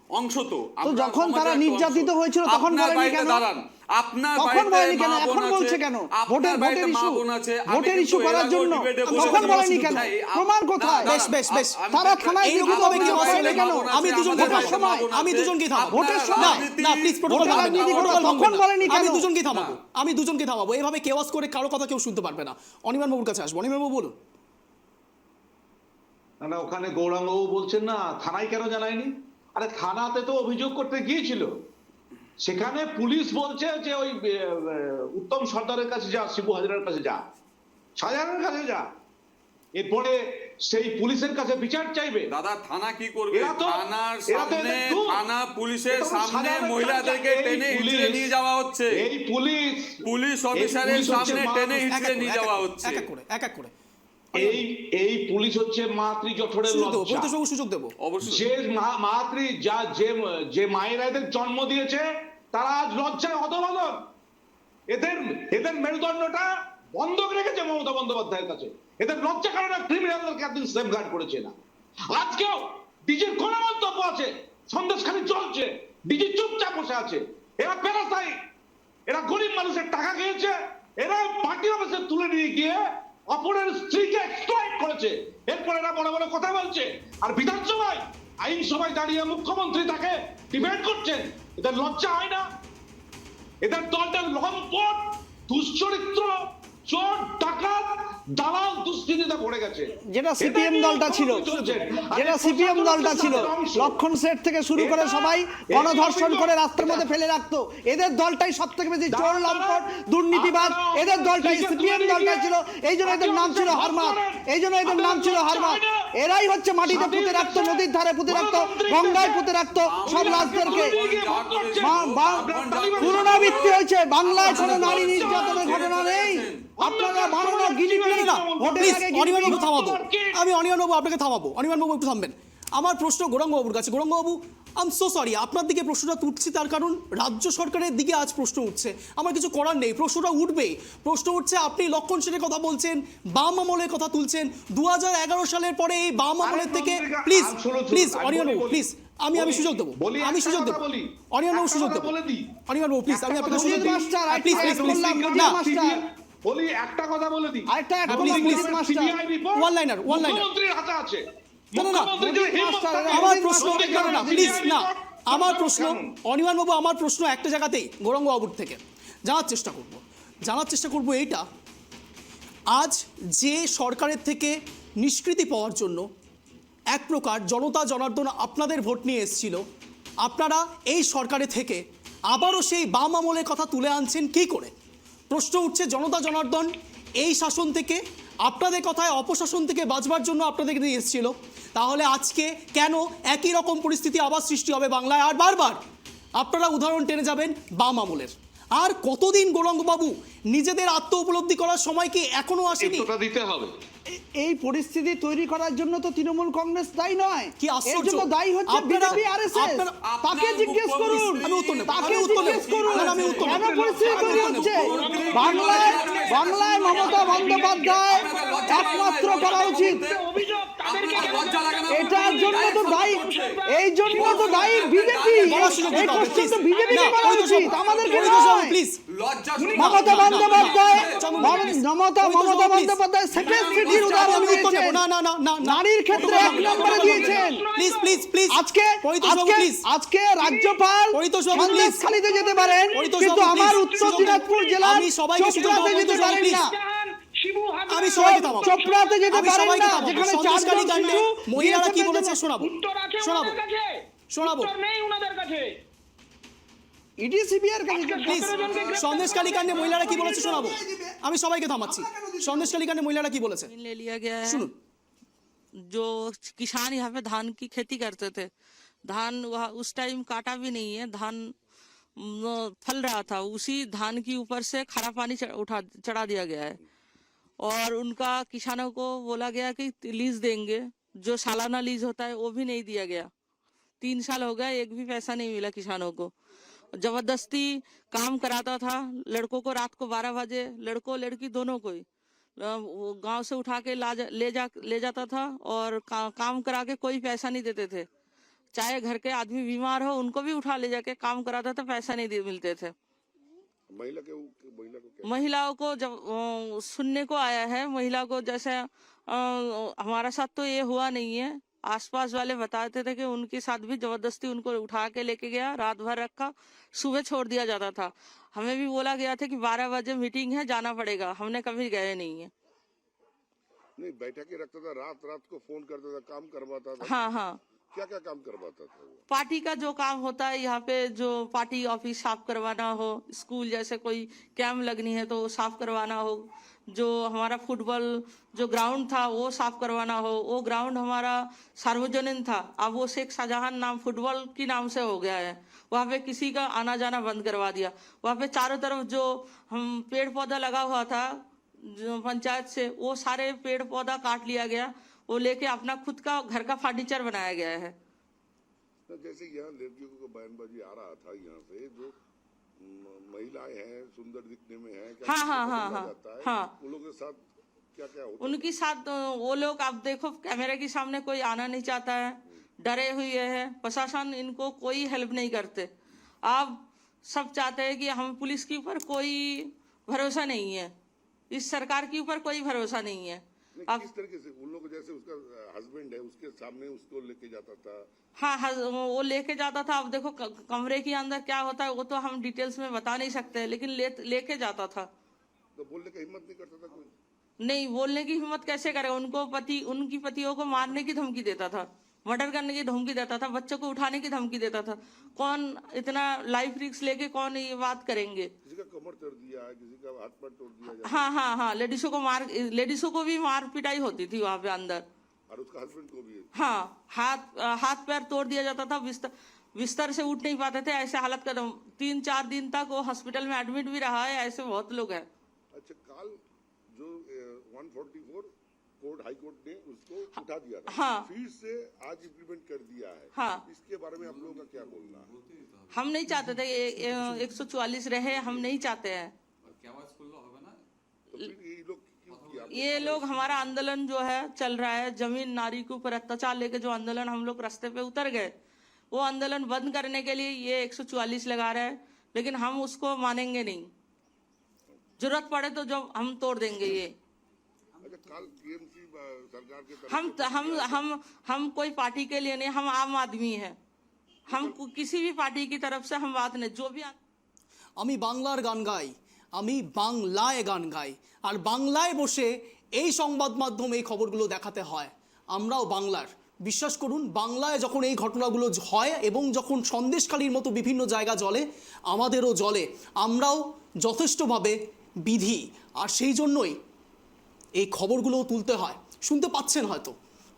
অংশ, তো আমরা যখন সমাজের তারা একটা নির্যাতিত অংশ। হয়েছিল তখন আপনার বলেনি বাড়িতে কেন? দাঁড়ান, আপনার তখন বাড়িতে বলেনি কেন? মা বোন এখন আছে, বলছে কেন? আপনার বাড়িতে মা বোন আছে, আমি ভোটের কিন্তু ইস্যু এর করার আগেও জন্য debate-এ তখন বলেছি। বলেনি কেন? না, প্রমাণ কোথায়? বেশ, বেশ, বেশ। তারা থানায় এইরকম গিয়ে ভাবে কি বলতে আসলে কেন? আমি দুজনকে ভোটের থামাবো, সময় আমি দুজনকে থামাবো। ভোটের না, সময় না প্লিজ প্রোটোকল ভোটের ভাঙবেন না, রাজনীতি প্রোটোকল করো, ভাঙবেন তখন না। বলেনি আমি কেন? দুজনকে থামাবো, আমি দুজনকে থামাবো। এইভাবে কেওয়াস করে কারো কথা কেউ শুনতে পারবে না। অনির্বাণ বাবুর কাছে আসবো। অনির্বাণ বাবু বলুন। না, ওখানে গৌরাঙ্গবাবু বলছেন না থানায় কেন জানায়নি? আরে থানাতে তো অভিযোগ করতে গিয়েছিল, সেখানে পুলিশ বলছে যে ওই উত্তম সর্দারের কাছে যা, শিবু হাজারের কাছে যা, শাহজাহানের কাছে যা, এরপরে সেই পুলিশের কাছে বিচার চাইবে। দাদা থানা কি করবে? এরা তো- থানার এরা তো সামনে, এদের দূর। থানা পুলিশের এটা তো সামনে সাধারণ মহিলাদেরকে কাজ। এই টেনে পুলিশ- হিচড়ে নিয়ে যাওয়া হচ্ছে, এই পুলিশ পুলিশ এই অফিসারের পুলিশ হচ্ছে সামনে মা- টেনে এক এক হিচড়ে করে, নিয়ে এক এক যাওয়া করে, হচ্ছে। এক এক করে, এক এক করে। এই পুলিশ হচ্ছে মাতৃ জঠরের সুযোগ দেবো, লজ্জা। পরিতোষ বাবু সুযোগ দেবো। অবশ্যই যে মাতৃ যে মায়েরা এদের জন্ম দিয়েছে তারা আজ লজ্জায় অধঃপতন। এদের মেরুদণ্ডটা বন্ধক রেখেছে মমতা বন্দ্যোপাধ্যায়ের কাছে। এদের লজ্জা কারণে ক্রিমিনালদেরকে একদিন সেফগার্ড করেছে না। আজকেও ডিজির কোন মন্তব্য আছে? সন্দেশখালী চলছে, ডিজি চুপচাপ বসে আছে। এরা প্যারাসাইট, এরা গরিব মানুষের টাকা খেয়েছে, এরা পার্টি অফিসে তুলে নিয়ে গিয়ে অপরের স্ত্রীকে এক্সপ্লয়েট করেছে। এরপর এরা বড় বড় কথা বলছে, আর বিধানসভায় আইনসভায় দাঁড়িয়ে মুখ্যমন্ত্রী তাকে ডিবেট করছেন। এদের লজ্জা হয় না? এদের দলটা লম্পট, দুশ্চরিত্র, চোর, ডাকাত, দালাল, দুষ্কৃতিতে ভরে গেছে। যেটা এটা সিপিএম নিয়ে দলটা ছিল, চলছে। আর যেটা এই সিপিএম প্রশাসন দলটা হচ্ছে ছিল, তাদের অংশ। লক্ষণ সেট থেকে শুরু করে এটা- সবাই এটা গণধর্ষণ অভিযোগ। করে রাস্তার মধ্যে ফেলে রাখতো। এদের দলটাই সব থেকে বেশি চোর, লম্পট, দুর্নীতিবাদ। এদের দলটাই, সিপিএম দলটাই ছিল। এই জন্য এদের নাম ছিল হারমাত, এই জন্য এদের নাম ছিল হারমাত। এরাই হচ্ছে মাটিতে পুঁতে রাখতো, নদীর ধারে পুঁতে রাখতো, গঙ্গায় পুঁতে রাখতো সব রাজদেরকে। পুনরাবৃত্তি হয়েছে। বাংলায় কোনো নারী নির্যাতনের ঘটনা নেই। আপনারা বানানো গিনি পিড়ি না, ভোটের প্লিজ আগে অনির্বাণ বাবু গিনি থামাবো। আমি অনির্বাণ বাবু আপনাকে থামাবো। অনির্বাণ বাবু একটু থামবেন। আমার প্রশ্ন গৌরাঙ্গ বাবুর কাছে। গৌরাঙ্গ বাবু, আই এম সো সরি, আপনার দিকে প্রশ্নটা তুলছি তার কারণ রাজ্য সরকারের দিকে আজ প্রশ্ন উঠছে। আমার কিছু করার নেই, প্রশ্নটা উঠবে। প্রশ্ন উঠছে, আপনি লক্ষণ সেনের কথা বলছেন, বাম আমলের কথা তুলছেন। 2011 সালের পরে এই বাম আমলের থেকে please please Anirban Babu please, আমি সুযোগ দেবো, আমি সুযোগ দেবো। অনির্বাণ বাবু সুযোগ দেবো। অনির্বাণ বাবু প্লিজ, আমি আপনাকে সুযোগ দেবো। মাস্টার, প্লিজ প্লিজ প্লিজ না বলি একটা কথা বলে দিই। আরেকটা এক প্লিজ, বললাম, please, police master. CBI report One liner, one liner. মুখ্যমন্ত্রীর হাতে আছে। না, না, না, মুখ্যমন্ত্রী যদি হিম্মত মাস্টার, থাকে, আমার প্রশ্ন কেন? না প্লিজ না, CBI আমার report প্রশ্ন কেন? অনির্বাণ বাবু, আমার প্রশ্ন একটা জায়গাতেই গৌরাঙ্গ বাবুর থেকে জানার চেষ্টা করব এইটা, আজ যে সরকারের থেকে নিষ্কৃতি পাওয়ার জন্য এক প্রকার জনতা জনার্দন আপনাদের ভোট নিয়ে এসেছিল, আপনারা এই সরকারে থেকে আবারও সেই বাম আমলের কথা তুলে আনছেন কি করে? প্রশ্ন উঠছে, জনতা জনার্দন এই শাসন থেকে, আপনাদের কথায় অপশাসন থেকে বাঁচবার জন্য আপনাদেরকে দিয়ে এসেছিল, তাহলে আজকে কেন একই রকম পরিস্থিতি আবার সৃষ্টি হবে বাংলায়? আর বারবার আপনারা উদাহরণ টেনে যাবেন বাম আমলের। আর কতদিন গৌরাঙ্গবাবু নিজেদের আত্ম উপলব্ধি করার সময় কি এখনো আসেনি? একটুটা দিতে হবে। এই পরিস্থিতি তৈরি করার জন্য তো তৃণমূল কংগ্রেস দায়ী নয়। কি এর আশ্চর্য! জন্য দায়ী হচ্ছে আপনারা- বিজেপি, আরএসএস। আপনারা- তাকে জিজ্ঞেস করুন, আমি উত্তর নেব, তাকে আমি উত্তর নেব। জিজ্ঞেস করুন না, আমি উত্তর নেব। কেন পরিস্থিতি তৈরি হচ্ছে। বাংলায় মমতা বন্দ্যোপাধ্যায় একমাত্র করা উচিত। এটার জন্য তো দায়ী, এই জন্য তো দায়ী বিজেপি। বলার সুযোগ এই দিতে হবে, কোশ্চেন তো please। বিজেপিকে না, করা পরিতোষ উচিত, বাবু, আমাদেরকে পরিতোষ বাবু, নয়। প্লিজ। লজ্জা মমতা বন্দ্যোপাধ্যায়, please। মমতা বন্দ্যোপাধ্যায় সেকেন্ড সিটির উদাহরণ আমি উত্তর দিয়েছেন। নেব। না, না, না, না, না। নারীর ক্ষেত্রে এক নম্বরে দিয়েছেন। প্লিজ প্লিজ প্লিজ আজকে পরিতোষ বাবু, প্লিজ। আজকে রাজ্যপাল পরিতোষ বাবু, please। সন্দেশখালীতে যেতে পারেন, পরিতোষ কিন্তু বাবু, আমার please। উত্তর সুযোগ দিনাজপুর দিন। জেলার আমি সবাইকে সুযোগ দেবো, চোপড়াতে যেতে পরিতোষ বাবু, পারেন please। না। আমি সবাইকে থামাবো। চোপড়াতে যেতে আমি পারেন সবাইকে না, থামাবো। যেখানে সন্দেশখালী চারজন কাণ্ডে শিশু মহিলারা কি BSF এর বলেছে জন্য- শোনাবো, উত্তর আছে শোনাবো, ওনাদের কাছে, শোনাবো। উত্তর নেই ওনাদের কাছে। ইডি সিবিআইয়ের কাছে প্লিজ সন্দেশখালী কাণ্ডে মহিলারা কি বলেছে শোনাবো, আমি সবাইকে থামাচ্ছি। সন্দেশখালী কাণ্ডে মহিলারা কি বলেছে ले लिया गया है। শুনুন। जो किसान यहाँ पे धान की खेती करते थे, धान वह उस टाइम काटा भी नहीं है, धान फल रहा था, उसी धान के ऊपर से खारा पानी चढ़ा दिया गया है। और उनका किसानों को बोला गया कि लीज देंगे, जो सालाना लीज होता है वो भी नहीं दिया गया। 3 साल हो गया, एक भी पैसा नहीं मिला किसानों को। जबरदस्ती काम कराता था लड़कों को, रात को 12 बजे लड़कों लड़की दोनों को ही गांव से उठा के ले जाता था और काम करा के कोई पैसा नहीं देते थे। चाहे घर के आदमी बीमार हो उनको भी उठा ले जाके काम कराता था, पैसा नहीं मिलते थे। महिलाओं को जब सुनने को आया है, महिला को जैसे हमारा साथ तो ये हुआ नहीं है, आसपास वाले बताते थे कि उनके साथ भी जबरदस्ती उनको उठा के लेके गया, रात भर रखा, सुबह छोड़ दिया जाता था। हमें भी बोला गया था कि 12 बजे मीटिंग है, जाना पड़ेगा, हमने कभी गए नहीं है। नहीं, बैठकें रखता था, रात रात को फोन करता था, काम करवाता था। हाँ हाँ, क्या क्या काम करवाता था वो? पार्टी का जो काम होता है यहाँ पे, जो पार्टी ऑफिस साफ करवाना हो, स्कूल जैसे कोई कैंप लगनी है तो वो साफ करवाना हो, जो हमारा फुटबॉल जो ग्राउंड था वो साफ करवाना हो, वो ग्राउंड हमारा सार्वजनिक था, अब वो शेख शाहजहां नाम फुटबॉल की नाम से हो गया है, वहाँ पे किसी का आना जाना बंद करवा दिया। वहाँ पे चारों तरफ जो हम पेड़ पौधा लगा हुआ था जो पंचायत से, वो सारे पेड़ पौधा काट लिया गया, वो लेके अपना खुद का घर का फर्नीचर बनाया गया है। तो जैसे यहाँ लड़कियों को बयानबाजी आ रहा था यहाँ से, जो महिलाएं हैं सुंदर दिखने में हैं, क्या हाँ हाँ हाँ हाँ हाँ, उन लोगों के साथ क्या क्या होता उनके साथ वो लोग, आप देखो कैमरे के सामने कोई आना नहीं चाहता है, डरे हुए हैं, प्रशासन इनको कोई हेल्प नहीं करते। आप सब चाहते हैं कि हम पुलिस के ऊपर कोई भरोसा नहीं है, इस सरकार के ऊपर कोई भरोसा नहीं है। है? किस तरीके से उन लोग, जैसे उसका हस्बैंड है उसके सामने उसको लेके जाता था? हाँ वो लेके जाता था। अब देखो कमरे के अंदर क्या होता है वो तो हम डिटेल्स में बता नहीं सकते, लेकिन लेके जाता था। तो बोलने का हिम्मत नहीं करता था कोई? नहीं, बोलने की हिम्मत कैसे करे, उनकी पतियों को मारने की धमकी देता था, मर्डर करने की धमकी देता था, बच्चों को उठाने की धमकी देता था। कौन इतना लाइफ रिस्क लेके कौन ये बात करेंगे? किसी का कमर तोड़ दिया है, किसी का हाथ पैर तोड़ दिया जाता है। हाँ हाँ हाँ, लेडीजों को भी मार पिटाई होती थी वहाँ पे अंदर। और उसका हस्बैंड को भी? हाँ, हाथ पैर तोड़ दिया जाता था, बिस्तर से उठ नहीं पाते थे, ऐसे हालत का 3-4 दिन तक वो हॉस्पिटल में एडमिट भी रहा है, ऐसे बहुत लोग हैं। अच्छा, कल जो 144 कोर्ट हाई कोर्ट ने उसको उठा दिया था, हाँ, फिर से आज इम्प्लीमेंट कर दिया है, हाँ, इसके बारे में आप लोगों का क्या बोलना है? हम नहीं चाहते थे 144 रहे, हम नहीं चाहते हैं। तो फिर ये लोग क्यों किया? ये लोग हमारा आंदोलन जो है चल रहा है, जमीन नारी के ऊपर अत्याचार लेके जो आंदोलन हम लोग रास्ते पे उतर गए, वो आंदोलन बंद करने के लिए ये 144 लगा रहे हैं, लेकिन हम उसको मानेंगे नहीं, जरूरत पड़े तो जो हम तोड़ देंगे ये। अच्छा, कल टीएमसी सरकार के तरफ हम कोई पार्टी के लिए नहीं, हम आम आदमी हैं, हम किसी भी पार्टी की तरफ से हम बात नहीं, जो भी আমি বাংলার গান গাই, আমি বাংলায় গান গাই, আর বাংলায় বসে এই সংবাদ মাধ্যম এই খবরগুলো দেখাতে হয়। আমরাও বাংলার, বিশ্বাস করুন, বাংলায় যখন এই ঘটনাগুলো হয় এবং যখন সন্দেশখালীর মতো বিভিন্ন জায়গা জ্বলে, আমাদেরও জ্বলে, আমরাও যথেষ্টভাবে বিধি, আর সেই জন্যই এই খবরগুলোও তুলতে হয়। শুনতে পাচ্ছেন, হয়তো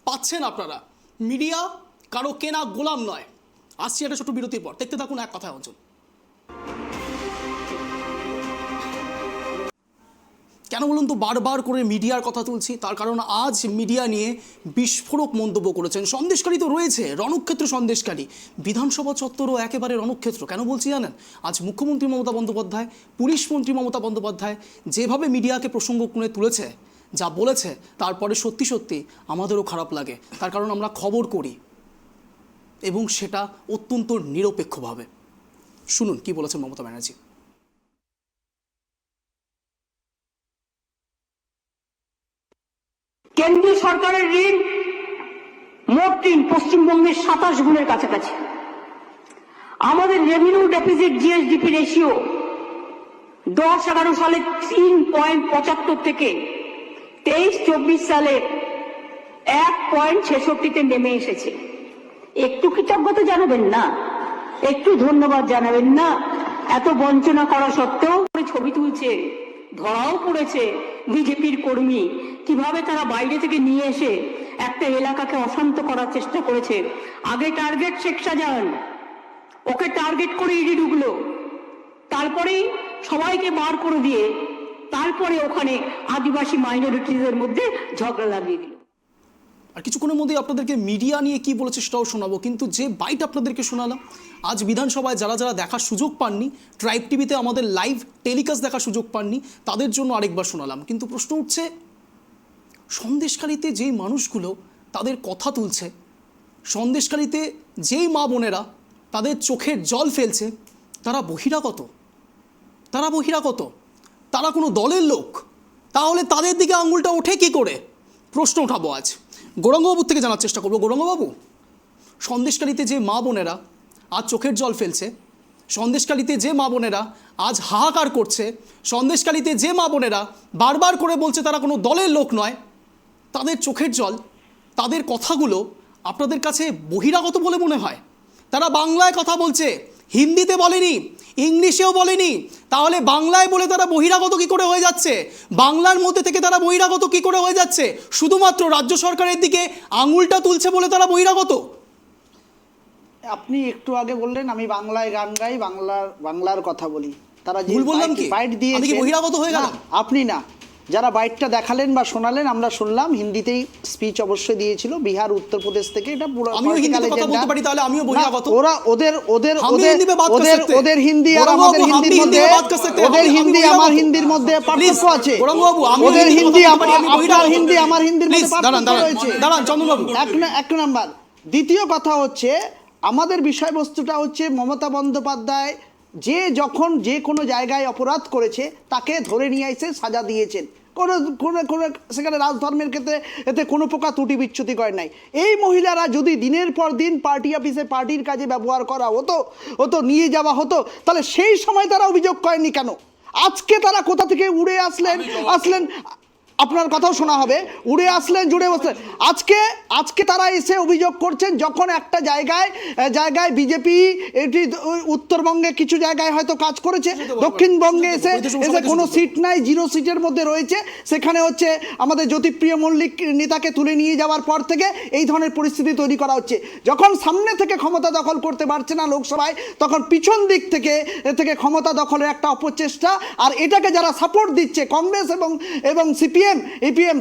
পাচ্ছেন আপনারা, মিডিয়া কারো কেনা গোলাম নয়। আসছি একটা ছোট বিরতির পর, দেখতে থাকুন এক কথায় অঞ্চল। কেন বলুন তো বারবার করে মিডিয়ার কথা তুলছি? তার কারণ আজ মিডিয়া নিয়ে বিস্ফোরক মন্তব্য করেছেন। সন্দেশখালী তো রয়েছে, রণক্ষেত্র সন্দেশখালী, বিধানসভা চত্বরও একেবারে রণক্ষেত্র। কেন বলছি জানেন? আজ মুখ্যমন্ত্রী মমতা বন্দ্যোপাধ্যায়, পুলিশ মন্ত্রী মমতা বন্দ্যোপাধ্যায় যেভাবে মিডিয়াকে প্রসঙ্গ করে তুলেছে, যা বলেছে, তারপরে সত্যি সত্যি আমাদেরও খারাপ লাগে। তার কারণ আমরা খবর করি এবং সেটা অত্যন্ত নিরপেক্ষভাবে। শুনুন কি বলেছেন মমতা ব্যানার্জি। কেন্দ্রীয় সরকারের ঋণ মোট ঋণ পশ্চিমবঙ্গের 27 গুণের কাছাকাছি। আমাদের রেভিনিউ ডেফিসিট জিএসডিপি রেশিও 10-11 সালে 3.75 থেকে 23-24 সালে 1.66-তে নেমে এসেছে। একটু কৃতজ্ঞতা জানাবেন না? একটু ধন্যবাদ জানাবেন না? এত বঞ্চনা করা সত্ত্বেও ছবি তুলছে, ধরাও পড়েছে বিজেপির কর্মী, কিভাবে তারা বাইরে থেকে নিয়ে এসে একটা এলাকাকে অশান্ত করার চেষ্টা করেছে। আগে টার্গেট শেখ শাহজাহান, ওকে টার্গেট করে ইডি ঢুকলো, তারপরেই সবাইকে বার করে দিয়ে তারপরে ওখানে আদিবাসী মাইনরিটিদের মধ্যে ঝগড়া লাগিয়ে দিল। আর কিছুক্ষণের মধ্যেই আপনাদেরকে মিডিয়া নিয়ে কি বলেছে সেটাও শোনাবো, কিন্তু যে বাইট আপনাদেরকে শোনালাম, আজ বিধানসভায় যারা যারা দেখার সুযোগ পাননি, ট্রাইব টিভিতে আমাদের লাইভ টেলিকাস্ট দেখার সুযোগ পাননি, তাদের জন্য আরেকবার শোনালাম। কিন্তু প্রশ্ন উঠছে, সন্দেশখালিতে যেই মানুষগুলো তাদের কথা তুলছে, সন্দেশখালিতে যেই মা বোনেরা তাদের চোখের জল ফেলছে, তারা বহিরাগত, তারা বহিরাগত, তারা কোনো দলের লোক, তাহলে তাদের দিকে আঙুলটা ওঠে কি করে? প্রশ্ন উঠাবো আজ। গৌরাঙ্গবাবুর থেকে জানার চেষ্টা করবো। গৌরাঙ্গবাবু, সন্দেশখালিতে যে মা বোনেরা আজ চোখের জল ফেলছে, সন্দেশখালিতে যে মা বোনেরা আজ হাহাকার করছে, সন্দেশখালিতে যে মা বোনেরা বারবার করে বলছে তারা কোনো দলের লোক নয়, তাদের চোখের জল, তাদের কথাগুলো আপনাদের কাছে বহিরাগত বলে মনে হয়? তারা বাংলায় কথা বলছে, হিন্দিতে বলেনি, ইংলিশেও বলেনি, তাহলে বাংলায় বলে তারা বহিরাগত কি করে হয়ে যাচ্ছে? বাংলার মধ্যে থেকে তারা বহিরাগত কি করে হয়ে যাচ্ছে? শুধুমাত্র রাজ্য সরকারের দিকে আঙুলটা তুলছে বলে তারা বহিরাগত? আপনি একটু আগে বললেন আমি বাংলায় গান গাই, বাংলার কথা বলি, তারা যে ভুল বললাম কি? বাইট আমি কি দিয়েছে, বহিরাগত হয়ে গেলাম? না, আপনি না, যারা বাইটটা দেখালেন বা শোনালেন আমরা শুনলাম, হিন্দিতেই স্পিচ অবশ্যই দিয়েছিল, বিহার উত্তরপ্রদেশ থেকে, এটা পুরো আমিও হিন্দিতে কথা বলতে পারি, তাহলে আমিও বহিরাগত? ওরা ওদের ওদের हम भी हिंदी में बात कर सकते हैं। ওদের হিন্দি আর गौरव আমাদের बाबू, हम হিন্দির भी हिंदी মধ্যে, में बात कर सकते हैं। ওদের हम भी হিন্দি बहिरागत। আমার হিন্দির মধ্যে Please, পার্থক্য আছে। गौरव बाबू, आमिও ওদের हिंदी হিন্দি में बात करी, আমি আপনার বহিরাগত। হিন্দি আমার হিন্দির মধ্যে Please, দাঁড়ান, পার্থক্য দাঁড়ান, রয়েছে। দাঁড়ান, চন্দনবাবু। এক নাম্বার। দ্বিতীয় কথা হচ্ছে, আমাদের বিষয়বস্তুটা হচ্ছে মমতা বন্দ্যোপাধ্যায় যে যখন যে কোনো জায়গায় অপরাধ করেছে তাকে ধরে নিয়ে এসে সাজা দিয়েছেন, কোনো সেখানে রাজধর্মের ক্ষেত্রে এতে কোনো প্রকার ত্রুটি বিচ্যুতি করে নাই। এই মহিলারা যদি দিনের পর দিন পার্টি অফিসে পার্টির কাজে ব্যবহার করা হতো নিয়ে যাওয়া হতো, তাহলে সেই সময় তারা অভিযোগ করেননি কেন? আজকে তারা কোথা থেকে উড়ে আসলেন আপনার কথাও শোনা হবে, উড়ে আসলেন, জুড়ে বসলেন। আজকে তারা এসে অভিযোগ করছেন যখন একটা জায়গায় বিজেপি এটি উত্তরবঙ্গে কিছু জায়গায় হয়তো কাজ করেছে, দক্ষিণবঙ্গে এসে কোনো সিট নাই, 0 সিটের মধ্যে রয়েছে, সেখানে হচ্ছে আমাদের জ্যোতিপ্রিয় মল্লিক নেতাকে তুলে নিয়ে যাওয়ার পর থেকে এই ধরনের পরিস্থিতি তৈরি করা হচ্ছে। যখন সামনে থেকে ক্ষমতা দখল করতে পারছে না লোকসভায়, তখন পিছন দিক থেকে ক্ষমতা দখলের একটা অপচেষ্টা, আর এটাকে যারা সাপোর্ট দিচ্ছে কংগ্রেস এবং সিপিএম এপিএম,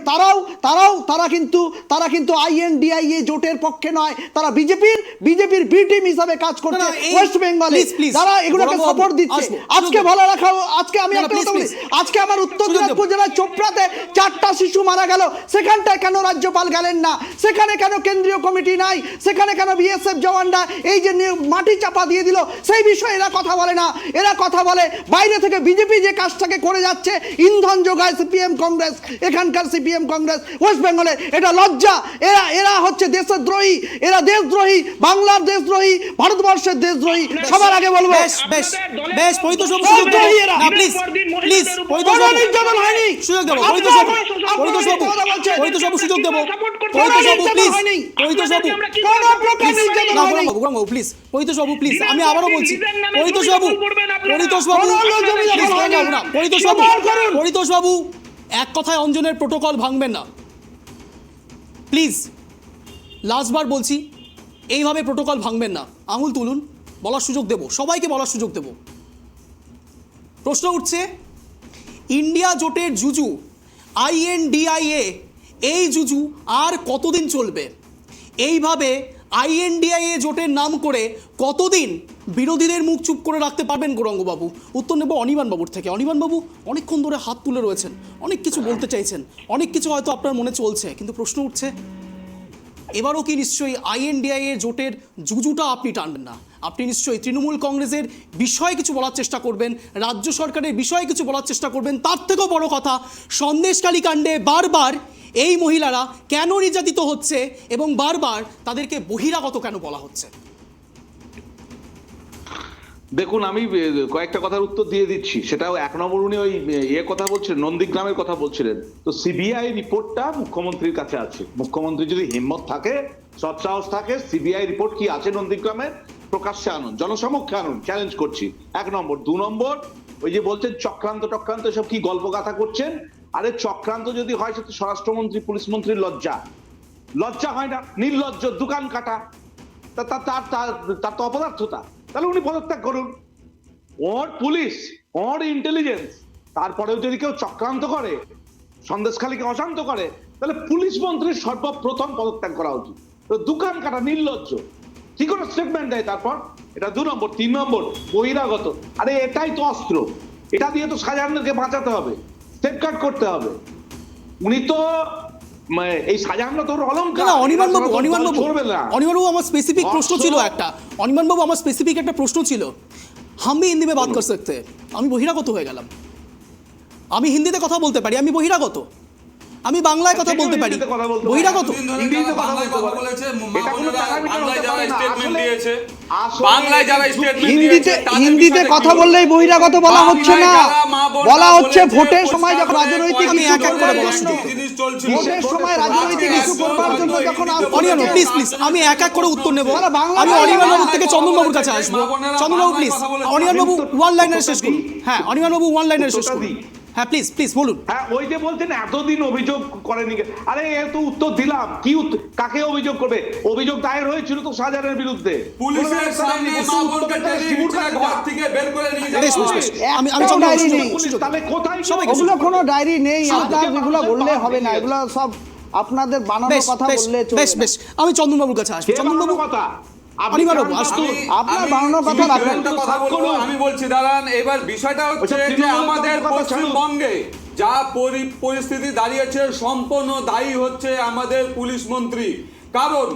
তারা কিন্তু INDIA জোটের পক্ষে নয়, তারা বিজেপির বি টিম হিসাবে কাজ করছে ওয়েস্ট বেঙ্গলে, তারা এগুলোকে সাপোর্ট দিচ্ছে। আজকে ভালো রাখা, আজকে আমি একটা কথা বলি, আজকে আমার উত্তর দিনাজপুর জেলার চোপড়াতে 4টা শিশু মারা গেল, সেখানটায় কেন রাজ্যপাল গেলেন না? সেখানে কেন কেন্দ্রীয় কমিটি নাই? সেখানে কেন BSF জওয়ানরা এই যে মাটি চাপা দিয়ে দিল, সেই বিষয়ে এরা কথা বলে না। এরা কথা বলে বাইরে থেকে বিজেপি যে কাজটাকে করে যাচ্ছে, ইন্ধন যোগায় সিপিএম কংগ্রেস, এখানকার সিপিএম কংগ্রেস ওয়েস্ট বেঙ্গলের, এটা লজ্জা। এরা হচ্ছে দেশদ্রোহী, এরা দেশদ্রোহী, বাংলার দেশদ্রোহী, ভারতবর্ষের দেশদ্রোহী। সবার আগে বলবো বেশ পরিতোষবাবু সুযোগ দেব না, প্লিজ পরিতোষবাবু হয়নি, সুযোগ দেব পরিতোষবাবু সুযোগ দেব, পরিতোষবাবু প্লিজ, গৌরাঙ্গবাবু প্লিজ, পরিতোষবাবু প্লিজ, আমি আবারও বলছি, পরিতোষবাবু এক কথায় অঞ্জনের প্রোটোকল ভাঙবেন না প্লিজ, লাস্টবার বলছি, এইভাবে প্রোটোকল ভাঙবেন না। আঙুল তুলুন, বলার সুযোগ দেব, সবাইকে বলার সুযোগ দেব। প্রশ্ন উঠছে, ইন্ডিয়া জোটের জুজু INDIA, এই জুজু আর কতদিন চলবে? এইভাবে INDIA জোটের নাম করে কতদিন বিরোধীদের মুখ চুপ করে রাখতে পারবেন গৌরাঙ্গবাবু? উত্তর নেব অনির্বাণবাবুর থেকে। অনির্বাণবাবু অনেকক্ষণ ধরে হাত তুলে রয়েছেন, অনেক কিছু বলতে চাইছেন, অনেক কিছু হয়তো আপনার মনে চলছে, কিন্তু প্রশ্ন উঠছে, এবারও কি নিশ্চয়ই INDIA জোটের জুজুটা আপনি টানবেন না? আপনি নিশ্চয়ই তৃণমূল কংগ্রেসের বিষয়ে কিছু বলার চেষ্টা করবেন, রাজ্য সরকারের বিষয়ে কিছু বলার চেষ্টা করবেন। তার থেকেও বড় কথা, সন্দেশখালী কাণ্ডে বারবার এই মহিলারা কেন নির্যাতিত হচ্ছে এবং বারবার তাদেরকে বহিরাগত কেন বলা হচ্ছে? দেখুন, আমি কয়েকটা কথার উত্তর দিয়ে দিচ্ছি। সেটাও 1 নম্বর, উনি ওই কথা বলছিলেন, নন্দীগ্রামের কথা বলছিলেন, তো CBI রিপোর্টটা মুখ্যমন্ত্রীর কাছে আছে। মুখ্যমন্ত্রী যদি হিম্মত থাকে, সৎসাহস থাকে, CBI রিপোর্ট কি আছে নন্দীগ্রামের প্রকাশ্যে আনুন, জনসমক্ষে আনুন, চ্যালেঞ্জ করছি, 1 নম্বর। 2 নম্বর, ওই যে বলছেন চক্রান্ত সব কি গল্প গাথা করছেন? আরে চক্রান্ত যদি হয় সেটা স্বরাষ্ট্রমন্ত্রী, পুলিশ মন্ত্রীর লজ্জা হয় না? নির্লজ্জ, দোকান কাটা, তার তো অপদার্থতা। তাহলে উনি পদত্যাগ করুন। ওর পুলিশ, ওর ইন্টেলিজেন্স, তারপরেও যদি কেউ চক্রান্ত করে, সন্দেশখালীকে অশান্ত করে, তাহলে পুলিশ মন্ত্রীর সর্বপ্রথম পদত্যাগ করা উচিত। তো দোকান কাটা, নির্লজ্জ, কি করে স্টেটমেন্ট দেয় তারপর? এটা 2 নম্বর। 3 নম্বর, বহিরাগত। আরে এটাই তো অস্ত্র, এটা দিয়ে তো শাহজাহানকে বাঁচাতে হবে, সেফগার্ড করতে হবে। উনি তো এই শাহজাহান তো অলংকার। না অনির্বাণ বাবু করবে না। আমার স্পেসিফিক প্রশ্ন ছিল একটা। অনির্বাণ বাবু আমার স্পেসিফিক একটা প্রশ্ন ছিল, हम भी हिंदी में बात कर सकते हैं। আমি বহিরাগত হয়ে গেলাম, আমি হিন্দিতে কথা বলতে পারি, আমি বহিরাগত। আমি বাংলায় কথা বলতে পারি, বহিরাগত। হিন্দিতে কথা বললেই বহিরাগত বলা হচ্ছে না, বলা হচ্ছে ভোটের সময় যখন রাজনৈতিক আমি এক এক করে বলার সুযোগ ভোটের সময় রাজনৈতিক ইস্যু করবার জন্য যখন অনির্বাণ প্লিজ আমি এক এক করে উত্তর নেব। আমি অনির্বাণ বাবুর থেকে চন্দন বাবুর কাছে আসবো। চন্দন বাবু please, Anirban Babu one liner শেষ করুন। হ্যাঁ অনির্বাণ বাবু ওয়ান লাইনার শেষ করুন। হ্যাঁ প্লিজ বলুন। হ্যাঁ, ওই যে বলছেন এতদিন অভিযোগ করেনি, আরে এ তো উত্তর দিলাম। কি কাকে অভিযোগ করবে? অভিযোগ দায়ের হয়েছিল তো শাহজাহানের বিরুদ্ধে। পুলিশের সামনে মা বোনকে টেনে হিচড়ে ঘর থেকে বের করে নিয়ে যাওয়া হয়। আমি চন্দন ডায়েরি নেই, তাহলে কোথায় ওগুলো কোনো ডায়েরি নেই, আপনার এগুলো বললে হবে না, এগুলো সব আপনাদের বানানো কথা বললে চলবে না। বেশ আমি চন্দন বাবুর কাছে আসবো। চন্দন বাবু কথা আপনার বানানোর কথা রাখবেন। আমি বলছি দাঁড়ান, এবার বিষয়টা হচ্ছে যে আমাদের পশ্চিমবঙ্গে যা পরিস্থিতি দাঁড়িয়েছে সম্পূর্ণ দায়ী হচ্ছে আমাদের পুলিশ মন্ত্রী। কারণ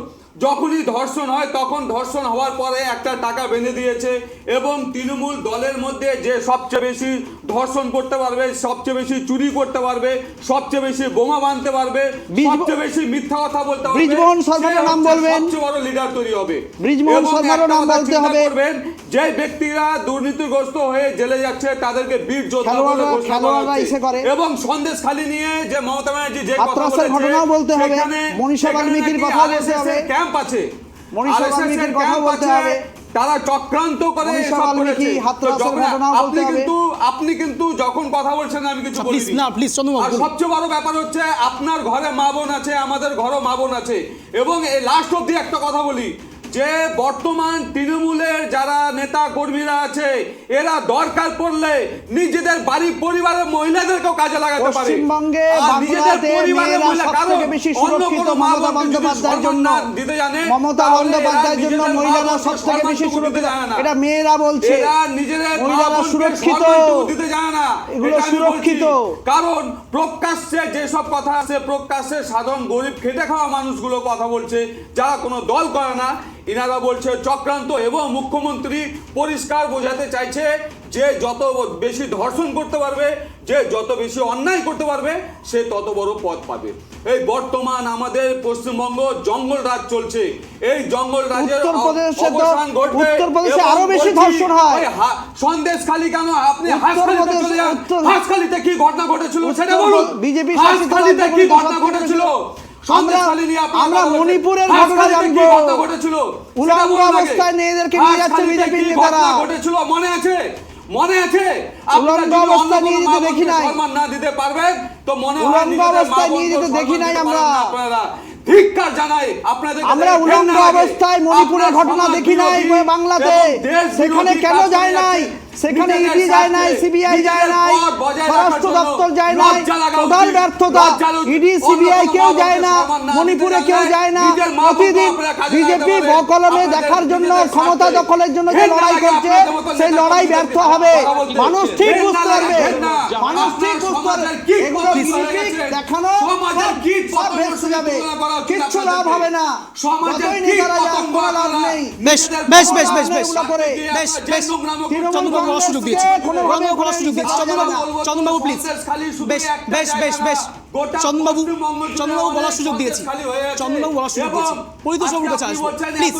যখনই ধর্ষণ হয় তখন ধর্ষণ হওয়ার পরে একটা টাকা বেঁধে দিয়েছে এবং তৃণমূল দলের মধ্যে যে সবচেয়ে বেশি ধর্ষণ করতে পারবে, সবচেয়ে বেশি চুরি করতে পারবে, সবচেয়ে বেশি বোমা বাঁধতে পারবে, সবচেয়ে বেশি মিথ্যা কথা বলতে পারবে, ব্রিজমোহন শর্মার নাম বলবেন, সবচেয়ে বড় লিডার তৈরি হবে। ব্রিজমোহন শর্মার নাম বলতে হবে। যে ব্যক্তিরা দুর্নীতিগ্রস্ত হয়ে জেলে যাচ্ছে তাদেরকে বীর যোদ্ধা বলে ঘোষণা করা হচ্ছে। এবং সন্দেশখালী নিয়ে যে মমতা ব্যানার্জি যে কথা বলেছে, ঘটনাও বলতে হবে, মনীষা বাল্মীকির কথা বলতে হবে, ক্যাম্প আছে, মনীষা বাল্মীকির কথা বলতে হবে, তারা চক্রান্ত করে এসব করেছে। আপনি কিন্তু যখন কথা বলছেন আমি কিছু বলিনি। না প্লিজ চন্দন বাবু। আর সবচেয়ে বড় ব্যাপার হচ্ছে আপনার ঘরে মা বোন আছে, আমাদের ঘরে মা বোন আছে। এবং এই লাস্ট অবধি একটা কথা বলি, যে বর্তমান তৃণমূলের যারা নেতা কর্মীরা আছে এরা দরকার পড়লে নিজেদের বাড়ি পরিবারের মহিলাদেরকেও কাজে লাগাতে পারে। পশ্চিমবঙ্গে বাংলাতে মেয়েরা সবথেকে বেশি সুরক্ষিত মমতা বন্দ্যোপাধ্যায়ের জন্য। মমতা বন্দ্যোপাধ্যায়ের জন্য মহিলারা সবথেকে বেশি সুরক্ষিত, এটা মেয়েরা বলছে। মহিলারা সুরক্ষিত, এগুলো সুরক্ষিত। কারণ প্রকাশ্যে যেসব কথা আছে, প্রকাশ্যে সাধারণ গরিব খেটে খাওয়া মানুষগুলো কথা বলছে, যারা কোনো দল করে না, ইনারা বলছে চক্রান্ত। এবং মুখ্যমন্ত্রী পরিষ্কার বোঝাতে চাইছে যে যত বেশি ধর্ষণ করতে পারবে, যে যত বেশি অন্যায় করতে পারবে, সে তত বড় পদ পাবে। এই বর্তমান আমাদের পশ্চিমবঙ্গ জঙ্গল রাজ চলছে, এই জঙ্গল রাজের অবসান ঘটবে। উত্তরপ্রদেশে আরো বেশি ধর্ষণ হয়। সন্দেশখালী কেন? আপনি হাসখালীতে চলে যান, হাসখালীতে কি ঘটনা ঘটেছিল সেটা বলুন। বিজেপি হাসখালীতে কি ঘটনা ঘটেছিল? আমরা মণিপুরের ঘটনা জানবো, উলঙ্গ অবস্থায় মেয়েদেরকে নিয়ে যাচ্ছে বিজেপির নেতারা। মনে আছে? উলঙ্গ অবস্থায় নিয়ে যেতে দেখি নাই, না দিতে পারবেন তো মনে হয় উলঙ্গ অবস্থায় নিয়ে যেতে দেখি নাই আমরা। ধিক্কার জানাই আপনাদের। আমরা উলঙ্গ অবস্থায় মণিপুরের ঘটনা দেখি নাই বাংলাতে। সেখানে কেন যায় নাই? সেখানে ইডি যায় নাই, সিবিআই যায় নাই, স্বরাষ্ট্র দপ্তর যায় নাই। প্রধান ব্যর্থতা, ইডি সিবিআই কেউ যায় না, মণিপুরে কেউ যায় না। প্রতিদিন বিজেপি বকলমে দেখার জন্য, ক্ষমতা দখলের জন্য যে লড়াই করছে, সেই লড়াই ব্যর্থ হবে। মানুষ ঠিক বুঝতে পারবে, মানুষ ঠিক বুঝতে পারবে। এগুলো দেখানো সব ভেসে যাবে, কিচ্ছু লাভ হবে না। যতই নেতারা যাক কোনো লাভ নেই। বেশ চন্দন বলার সুযোগ দিয়েছি, চন্দনবাবু প্লিজ। বেশ চন্দনবাবু বলার সুযোগ দিয়েছি, পরিতোষ বাবুর কাছে আসবো প্লিজ।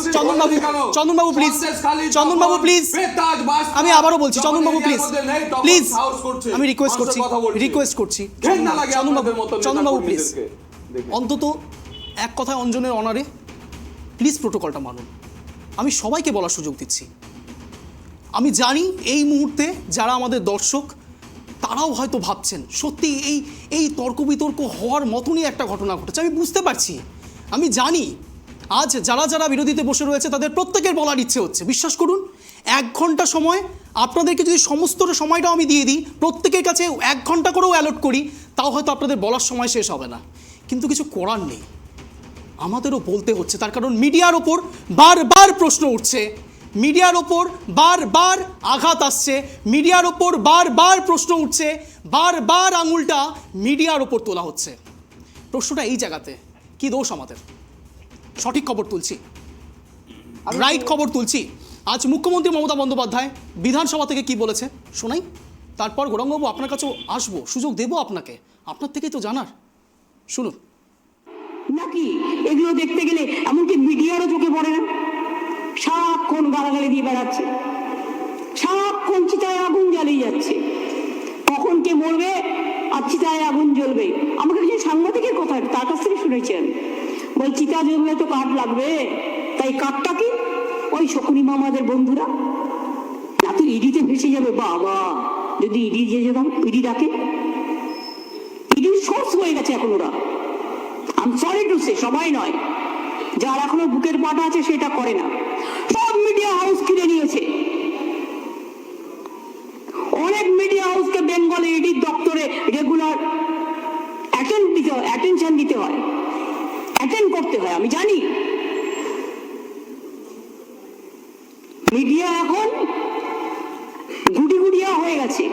চন্দনবাবু প্লিজ, আমি আবারও বলছি চন্দনবাবু প্লিজ আমি রিকোয়েস্ট করছি চন্দনবাবু প্লিজ, অন্তত এক কথায় অঞ্জনের অনারে প্লিজ প্রোটোকলটা মানুন। আমি সবাইকে বলার সুযোগ দিচ্ছি। আমি জানি এই মুহূর্তে যারা আমাদের দর্শক তারাও হয়তো ভাবছেন সত্যি এই তর্ক বিতর্ক হওয়ার মতনই একটা ঘটনা ঘটেছে। আমি বুঝতে পারছি, আমি জানি আজ যারা যারা বিরোধীতে বসে রয়েছে তাদের প্রত্যেকের বলার ইচ্ছে হচ্ছে। বিশ্বাস করুন, 1 ঘন্টা সময় আপনাদেরকে যদি সমস্ত সময়টাও আমি দিয়ে দিই, প্রত্যেকের কাছে 1 ঘন্টা করেও অ্যালট করি, তাও হয়তো আপনাদের বলার সময় শেষ হবে না। কিন্তু কিছু করার নেই, আমাদেরও বলতে হচ্ছে। তার কারণ মিডিয়ার ওপর বারবার প্রশ্ন উঠছে, মিডিয়ার ওপর বারবার আঘাত আসছে, মিডিয়ার ওপর বারবার প্রশ্ন উঠছে, বারবার আঙুলটা মিডিয়ার ওপর তোলা হচ্ছে। প্রশ্নটা এই জায়গাতে, কি দোষ আমাদের? সঠিক খবর তুলছি, রাইট খবর তুলছি। আজ মুখ্যমন্ত্রী মমতা বন্দ্যোপাধ্যায় বিধানসভা থেকে কি বলেছে শোনাই, তারপর গৌরাঙ্গবাবু আপনার কাছেও আসবো, সুযোগ দেবো আপনাকে, আপনার থেকেই তো জানার। শুনুন। নাকি এগুলো দেখতে গেলে এমনকি মিডিয়ারও চোখে পড়ে না, সারাক্ষণ গালাগালি দিয়ে বেড়াচ্ছে, সারাক্ষণ চিতায় আগুন জ্বালিয়ে যাচ্ছে। কখন কে মরবে আর চিতায় আগুন জ্বলবে? আমাকে কিছু সাংবাদিকের কথা তার কাছ থেকে শুনেছেন, বল চিতা জ্বললে তো কাঠ লাগবে, তাই কাঠটা কি ওই শকুনি মামাদের বন্ধুরা না তো ইডিতে ভেসে যাবে। বাবা, যদি ইডি যে যেতাম, ইডি ডাকে, ইডি সোর্স হয়ে গেছে এখন ওরা। আমি সরি টু সে, সবাই নয়, যার এখনো বুকের পাটা আছে সেটা করে না। সব মিডিয়া হাউস কিনে নিয়েছে, অনেক মিডিয়া হাউসকে বেঙ্গলে ইডির দপ্তরে রেগুলার অ্যাটেনশন দিতে হয়, অ্যাটেন্ড করতে হয়। আমি জানি মিডিয়া এখন গুটিগুটিয়া হয়ে গেছে।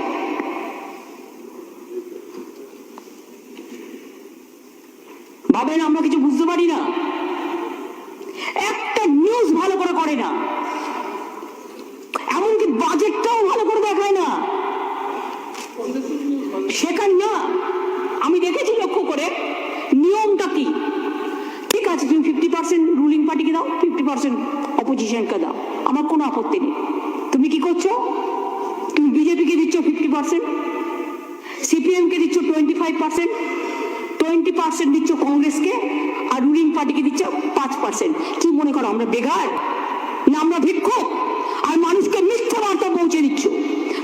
ভাবেন আমরা কিছু বুঝতে পারি না? একটা নিউজ ভালো করে করে না, এমনকি বাজেটটাও ভালো করে দেখায় না। শেখান না। আমি দেখেছি লক্ষ্য করে নিয়মটা কি। ঠিক আছে, তুমি 50% রুলিং পার্টিকে দাও, 50% অপোজিশনকে দাও, আমার কোনো আপত্তি নেই। তুমি কি করছো? তুমি বিজেপিকে দিচ্ছ 50%, সিপিএমকে দিচ্ছ 25%, 20% দিচ্ছ কংগ্রেসকে, আর রুলিং পার্টিকে দিচ্ছ 5%। কি মনে করো আমরা বেগার না আমরা ভিক্ষুক? আর মানুষকে মিথ্যে বার্তা পৌঁছে দিচ্ছ,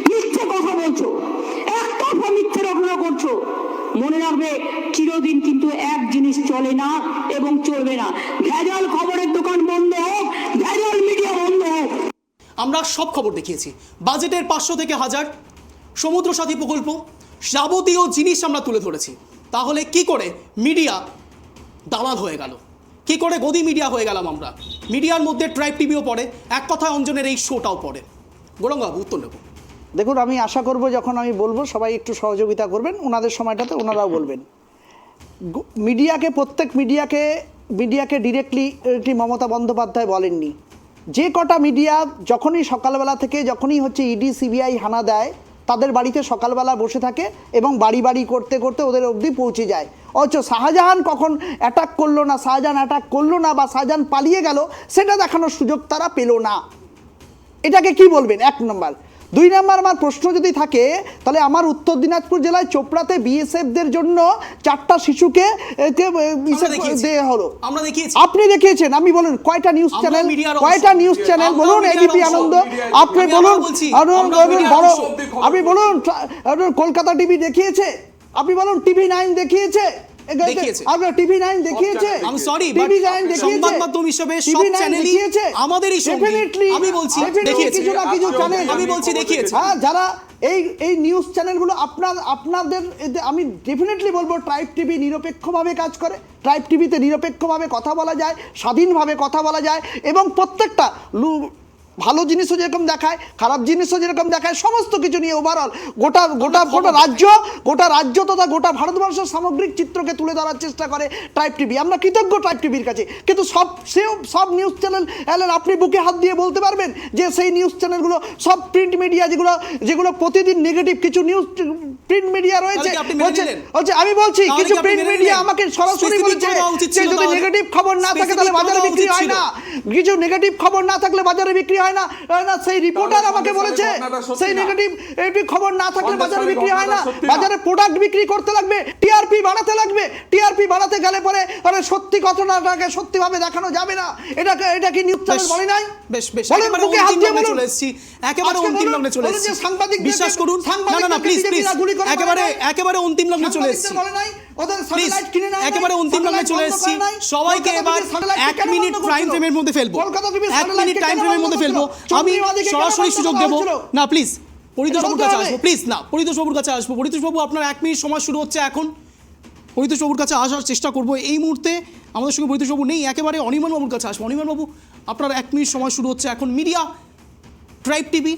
মিথ্যে কথা বলছো, একতরফা মিথ্যে রটনা করছো। মনে রাখবে, চিরদিন কিন্তু এক জিনিস চলে না এবং চলবে না। ভেজাল খবরের দোকান বন্ধ হোক, ভেজাল মিডিয়া বন্ধ হোক। আমরা সব খবর দেখিয়েছি, বাজেটের 500 থেকে 1000, সমুদ্র সাথী প্রকল্প, যাবতীয় জিনিস আমরা তুলে ধরেছি। তাহলে কি করে মিডিয়া দালাল হয়ে গেল? কি করে গদি মিডিয়া হয়ে গেলাম আমরা? মিডিয়ার মধ্যে ট্রাইব টিভিও পড়ে, এক কথায় অঞ্জনের এই শোটাও পড়ে। গৌরাঙ্গবাবু উত্তর নেব। দেখুন, আমি আশা করব যখন আমি বলবো সবাই একটু সহযোগিতা করবেন, ওনাদের সময়টাতে ওনারাও বলবেন। মিডিয়াকে, প্রত্যেক মিডিয়াকে ডিরেক্টলি মমতা বন্দ্যোপাধ্যায় বলেননি। যে কটা মিডিয়া যখনই সকালবেলা থেকে যখনই হচ্ছে ইডি সিবিআই হানা দেয়, তাদের বাড়িতে সকালবেলা বসে থাকে এবং বাড়ি বাড়ি করতে করতে ওদের অবধি পৌঁছে যায়। অথচ শাহজাহান কখন অ্যাটাক করলো না, শাহজাহান অ্যাটাক করলো না বা শাহজাহান পালিয়ে গেল, সেটা দেখানোর সুযোগ তারা পেল না। এটাকে কি বলবেন? 1 নম্বর। 2 নম্বর, আমার প্রশ্ন যদি থাকে তাহলে আমার উত্তর দিনাজপুর জেলায় চোপড়াতে বিএসএফদের জন্য 4টা শিশুকে দেওয়া হলো। আপনি দেখিয়েছেন, আমি বলুন কয়টা নিউজ চ্যানেল বলুন, এবিপি আনন্দ, আপনি বলুন, আপনি বলুন কলকাতা টিভি দেখিয়েছে, আপনি বলুন TV9 দেখিয়েছে, TV9 দেখিয়েছে, TV9 দেখিয়েছে, আমি বলছি দেখিয়েছে। হ্যাঁ, যারা এই নিউজ চ্যানেলগুলো আপনাদের, আমি ডেফিনেটলি বলবো ট্রাইব টিভি নিরপেক্ষভাবে কাজ করে। ট্রাইব টিভিতে নিরপেক্ষভাবে কথা বলা যায়, স্বাধীনভাবে কথা বলা যায়, এবং প্রত্যেকটা ভালো জিনিসও যেরকম দেখায়, খারাপ জিনিসও যেরকম দেখায়, সমস্ত কিছু নিয়ে ওভারঅল গোটা রাজ্য তথা গোটা ভারতবর্ষের সামগ্রিক চিত্রকে তুলে ধরার চেষ্টা করে ট্রাইব টিভি। আমরা কৃতজ্ঞ ট্রাইব টিভির কাছে। কিন্তু সব নিউজ চ্যানেল আপনি বুকে হাত দিয়ে বলতে পারবেন যে সেই নিউজ চ্যানেলগুলো সব প্রিন্ট মিডিয়া যেগুলো প্রতিদিন নেগেটিভ কিছু নিউজ প্রিন্ট মিডিয়া রয়েছে, আমি বলছি কিছু প্রিন্ট মিডিয়া আমাকে সরাসরি বলছে যে যদি নেগেটিভ খবর না থাকে তাহলে বাজারে বিক্রি হয় না। কিছু নেগেটিভ খবর না থাকলে বাজারে বিক্রি হয় না, সেই রিপোর্টার আমাকে বলেছে সেই নেগেটিভ খবর না থাকলে বাজারে বিক্রি হয় না। বাজারে প্রোডাক্ট বিক্রি করতে লাগবে, টিআরপি বাড়াতে লাগবে, টিআরপি বাড়াতে গেলে পরে সত্যি ঘটনাটাকে সত্যিভাবে দেখানো যাবে না। এটা কি নিউজ চ্যানেল বলে নাই? বেশ বেশ বলেন, একেবারে মুখে হাত অন্তিম দিয়ে লগ্নে বলুন। চলে এসেছি, একেবারে আজকে অন্তিম বলুন, লগ্নে চলে বলুন যে এসেছি, সাংবাদিকদেরকে- বিশ্বাস করুন। না না না সাংবাদিকদেরকে প্লিজ প্লিজ বিজেপিরা গুলি করে মারে একেবারে নাই। একেবারে অন্তিম লগ্নে চলে এসেছি, সাংবাদিকদের বলে নাই, ওদের প্লিজ স্যাটেলাইট কিনে নেয় নাই, একেবারে অন্তিম লগ্নে স্যাটেলাইট চলে বন্ধ এসেছি। করে নাই। সবাইকে কলকাতা এবার টিভি স্যাটেলাইট 1 কেন মিনিট বন্ধ প্রাইম করছিল? ফ্রেমের মধ্যে ফেলবো, কলকাতা টিভি 1 স্যাটেলাইট মিনিট কেন টাইম বন্ধ ফ্রেমের মধ্যে করছিল? ফেলবো। আমি চন্দ্রিমাদিকে কেন সরাসরি বন্ধ সুযোগ করা দেবো হচ্ছিল? না, প্লিজ পরিতোষবাবুর বলতে কাছে হবে। আসবো, প্লিজ না পরিতোষবাবুর কাছে আসবো। পরিতোষবাবু আপনার 1 মিনিট সময় শুরু হচ্ছে এখন। পরিতোষবাবুর কাছে আসার চেষ্টা করবো। এই মুহূর্তে আমাদের সঙ্গে পরিতোষবাবু নেই, একেবারে অনির্বাণ বাবুর কাছে আসবো। অনির্বাণ বাবু আপনার 1 মিনিট সময় শুরু হচ্ছে এখন। মিডিয়া ট্রাইব টিভি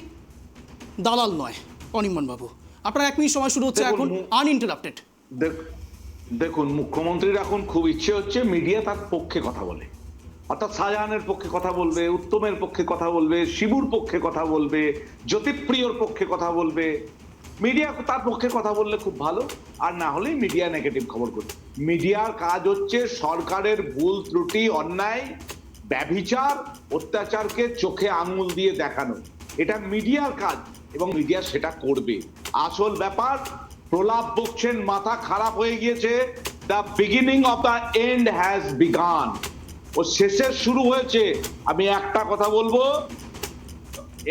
দালাল নয়, অনির্বাণ বাবু আপনার 1 মিনিট সময় শুরু হচ্ছে এখন, আনইন্টারাপ্টেড। দেখুন, মুখ্যমন্ত্রীর এখন খুব ইচ্ছে হচ্ছে মিডিয়া তার পক্ষে কথা বলে, অর্থাৎ শাহজাহানের পক্ষে কথা বলবে, উত্তমের পক্ষে কথা বলবে, শিবুর পক্ষে কথা বলবে, জ্যোতিপ্রিয়র পক্ষে কথা বলবে। মিডিয়া তার পক্ষে কথা বললে খুব ভালো, আর না হলে মিডিয়া নেগেটিভ খবর করবে। মিডিয়ার কাজ হচ্ছে সরকারের ভুল ত্রুটি, অন্যায়, ব্যভিচার, অত্যাচারকে চোখে আঙুল দিয়ে দেখানো, এটা মিডিয়ার কাজ এবং মিডিয়া সেটা করবে। আসল ব্যাপার, প্রলাপ বকছেন মাথা খারাপ হয়ে গিয়েছে, the beginning of the end has begun, ও শেষের শুরু হয়েছে। আমি একটা কথা বলবো,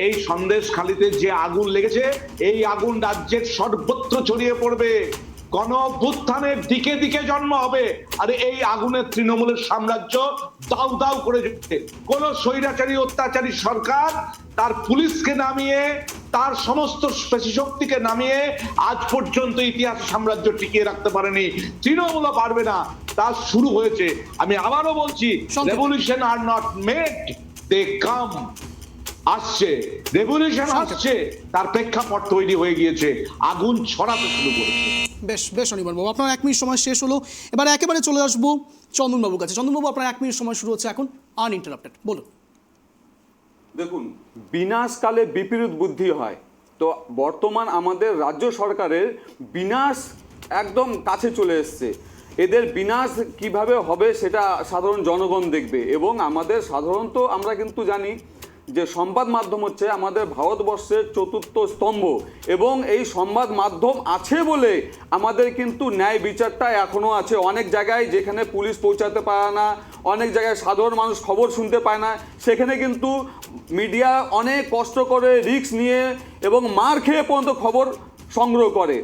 এই সন্দেশখালিতে যে আগুন লেগেছে, এই আগুন রাজ্যের সর্বত্র ছড়িয়ে পড়বে, গণ অভ্যুত্থানের দিকে দিকে জন্ম হবে, আর এই আগুনের তৃণমূলের সাম্রাজ্য দাউ দাউ করে যাচ্ছে। কোন স্বৈরাচারী অত্যাচারী সরকার তার পুলিশকে নামিয়ে, তার সমস্ত পেশিশক্তিকে নামিয়ে আজ পর্যন্ত ইতিহাসে সাম্রাজ্য টিকিয়ে রাখতে পারেনি, তৃণমূলও পারবে না। তার শুরু হয়েছে। আমি আবারও বলছি, রেভলিউশন আর নট মেড, দে কাম। আসছে, রেভলিউশন আসছে, তার প্রেক্ষাপট তৈরি হয়ে গিয়েছে, আগুন ছড়াতে শুরু করেছে। বেশ বেশ অনির্বাণ বাবু আপনার 1 মিনিট সময় শেষ হলো। এবার একেবারে চলে আসবো চন্দনবাবুর কাছে। চন্দনবাবু আপনার 1 মিনিট সময় শুরু হচ্ছে এখন, আনইন্টারাপ্টেড, বলুন। দেখুন, বিনাশকালে বিপরীত বুদ্ধি হয়। তো বর্তমান আমাদের রাজ্য সরকারের বিনাশ একদম কাছে চলে এসছে। এদের বিনাশ কিভাবে হবে সেটা সাধারণ জনগণ দেখবে। এবং আমাদের সাধারণত আমরা কিন্তু জানি যে সংবাদ মাধ্যম হচ্ছে আমাদের ভারতবর্ষের 4র্থ স্তম্ভ, এবং এই সংবাদ মাধ্যম আছে বলে আমাদের কিন্তু ন্যায় বিচারটা এখনও আছে। অনেক জায়গায় যেখানে পুলিশ পৌঁছাতে পারে না, অনেক জায়গায় সাধারণ মানুষ খবর শুনতে পায় না, সেখানে কিন্তু মিডিয়া অনেক কষ্ট করে, রিস্ক নিয়ে এবং মার খেয়ে পর্যন্ত খবর সংগ্রহ করে।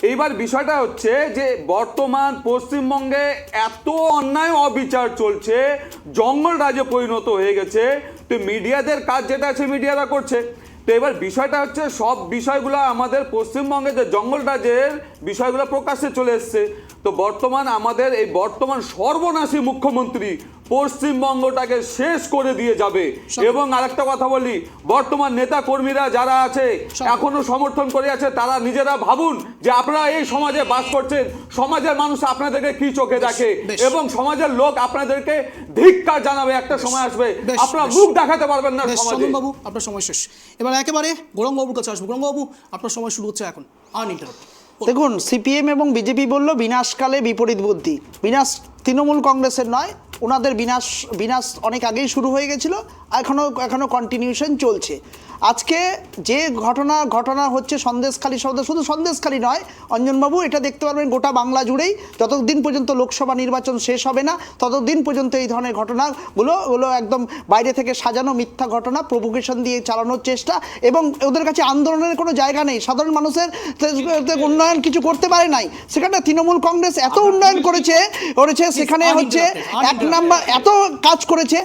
এইবার বিষয়টা হচ্ছে যে বর্তমান পশ্চিমবঙ্গে এত অন্যায় অবিচার চলছে, জঙ্গল রাজ্যে পরিণত হয়ে গেছে। তো মিডিয়াদের কাজ যেটা আছে মিডিয়ারা করছে। তো এবার বিষয়টা হচ্ছে সব বিষয়গুলো আমাদের পশ্চিমবঙ্গে যে জঙ্গল রাজ্যের বিষয়গুলো প্রকাশ্যে চলে এসছে। তো বর্তমান আমাদের এই বর্তমান সর্বনাশী মুখ্যমন্ত্রী পশ্চিমবঙ্গটাকে শেষ করে দিয়ে যাবে। এবং আরেকটা কথা বলি, বর্তমান নেতা কর্মীরা যারা আছে এখনো সমর্থন করে আছে, তারা নিজেরা ভাবুন যে আপনারা এই সমাজে বাস করছেন, সমাজের মানুষ আপনাদেরকে কি চোখে দেখে, এবং সমাজের লোক আপনাদেরকে ধিক্কার জানাবে। একটা সময় আসবে আপনারা মুখ দেখাতে পারবেন না সমাজে। চন্দনবাবু আপনার সময় শেষ। এবার একেবারে গৌরাঙ্গবাবুর কাছে আসবো। গৌরাঙ্গবাবু আপনার সময় শুরু হচ্ছে এখন, আনইন্টারাপ্টেড। দেখুন, সিপিএম এবং বিজেপি বলল বিনাশকালে বিপরীত বুদ্ধি। বিনাশ তৃণমূল কংগ্রেসের নয়, ওনাদের বিনাশ অনেক আগেই শুরু হয়ে গেছিল, এখনো কন্টিনিউশন চলছে। আজকে যে ঘটনা হচ্ছে সন্দেশখালী শব্দ, শুধু সন্দেশখালী নয় অঞ্জনবাবু, এটা দেখতে পারবেন গোটা বাংলা জুড়েই। যতদিন পর্যন্ত লোকসভা নির্বাচন শেষ হবে না ততদিন পর্যন্ত এই ধরনের ঘটনাগুলো একদম বাইরে থেকে সাজানো মিথ্যা ঘটনা, প্রভোকেশন দিয়ে চালানোর চেষ্টা, এবং ওদের কাছে আন্দোলনের কোনো জায়গা নেই। সাধারণ মানুষের উন্নয়ন কিছু করতে পারে নাই। সেখানে তৃণমূল কংগ্রেস এত উন্নয়ন করেছে, সেখানে হচ্ছে 1 নাম্বার এত কাজ করেছে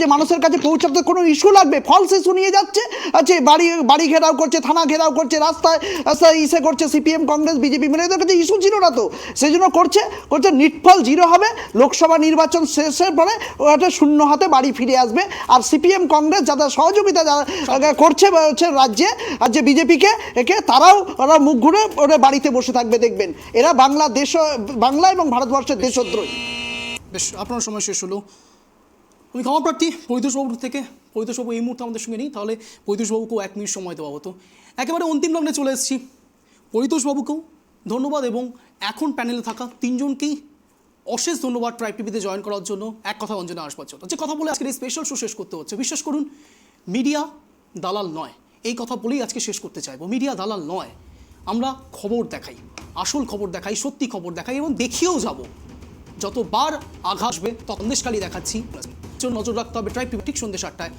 যে মানুষের কাছে পৌঁছাতে কোনো ইস্যু লাগবে, ফলস ইস্যু নিয়ে যাচ্ছে। আচ্ছা, বাড়ি ঘেরাও করছে, থানা ঘেরাও করছে, রাস্তায় ইসে করছে, সিপিএম কংগ্রেস বিজেপি মিলে, এদের কাছে ইস্যু ছিল না, তো সেই জন্য করছে নিটফল 0 হবে। লোকসভা নির্বাচন শেষের পরে ওটা শূন্য হাতে বাড়ি ফিরে আসবে। আর সিপিএম কংগ্রেস যারা সহযোগিতা করছে হচ্ছে রাজ্যে, আর যে বিজেপিকে ওরা মুখ ঘুরে ওরা বাড়িতে বসে থাকবে, দেখবেন এরা বাংলা এবং ভারতবর্ষের দেশদ্রোহী। বেশ, আপনার সময় শেষ হলো। আমি ক্ষমা প্রার্থী পরিতোষবাবুর থেকে। পরিতোষবাবু এই মুহূর্তে আমাদের সঙ্গে নেই, তাহলে পরিতোষবাবুকেও 1 মিনিট সময় দেওয়া হতো। একেবারে অন্তিম লগ্নে চলে এসেছি। পরিতোষবাবুকেও ধন্যবাদ এবং এখন প্যানেলে থাকা 3 জনকেই অশেষ ধন্যবাদ ট্রাইব টিভিতে জয়েন করার জন্য। এক কথা অঞ্জনা আসবার জন্য যে কথা বলে আজকের এই স্পেশাল শো শেষ করতে হচ্ছে। বিশ্বাস করুন, মিডিয়া দালাল নয়, এই কথা বলেই আজকে শেষ করতে চাইবো। মিডিয়া দালাল নয়, আমরা খবর দেখাই, আসল খবর দেখাই, সত্যি খবর দেখাই এবং দেখিয়েও যাব। যতবার আঘাত আসবে তত সন্দেশখালি দেখাচ্ছি। নজর রাখতে হবে ট্রাইব টিভি ঠিক সন্ধ্যে 7টায়।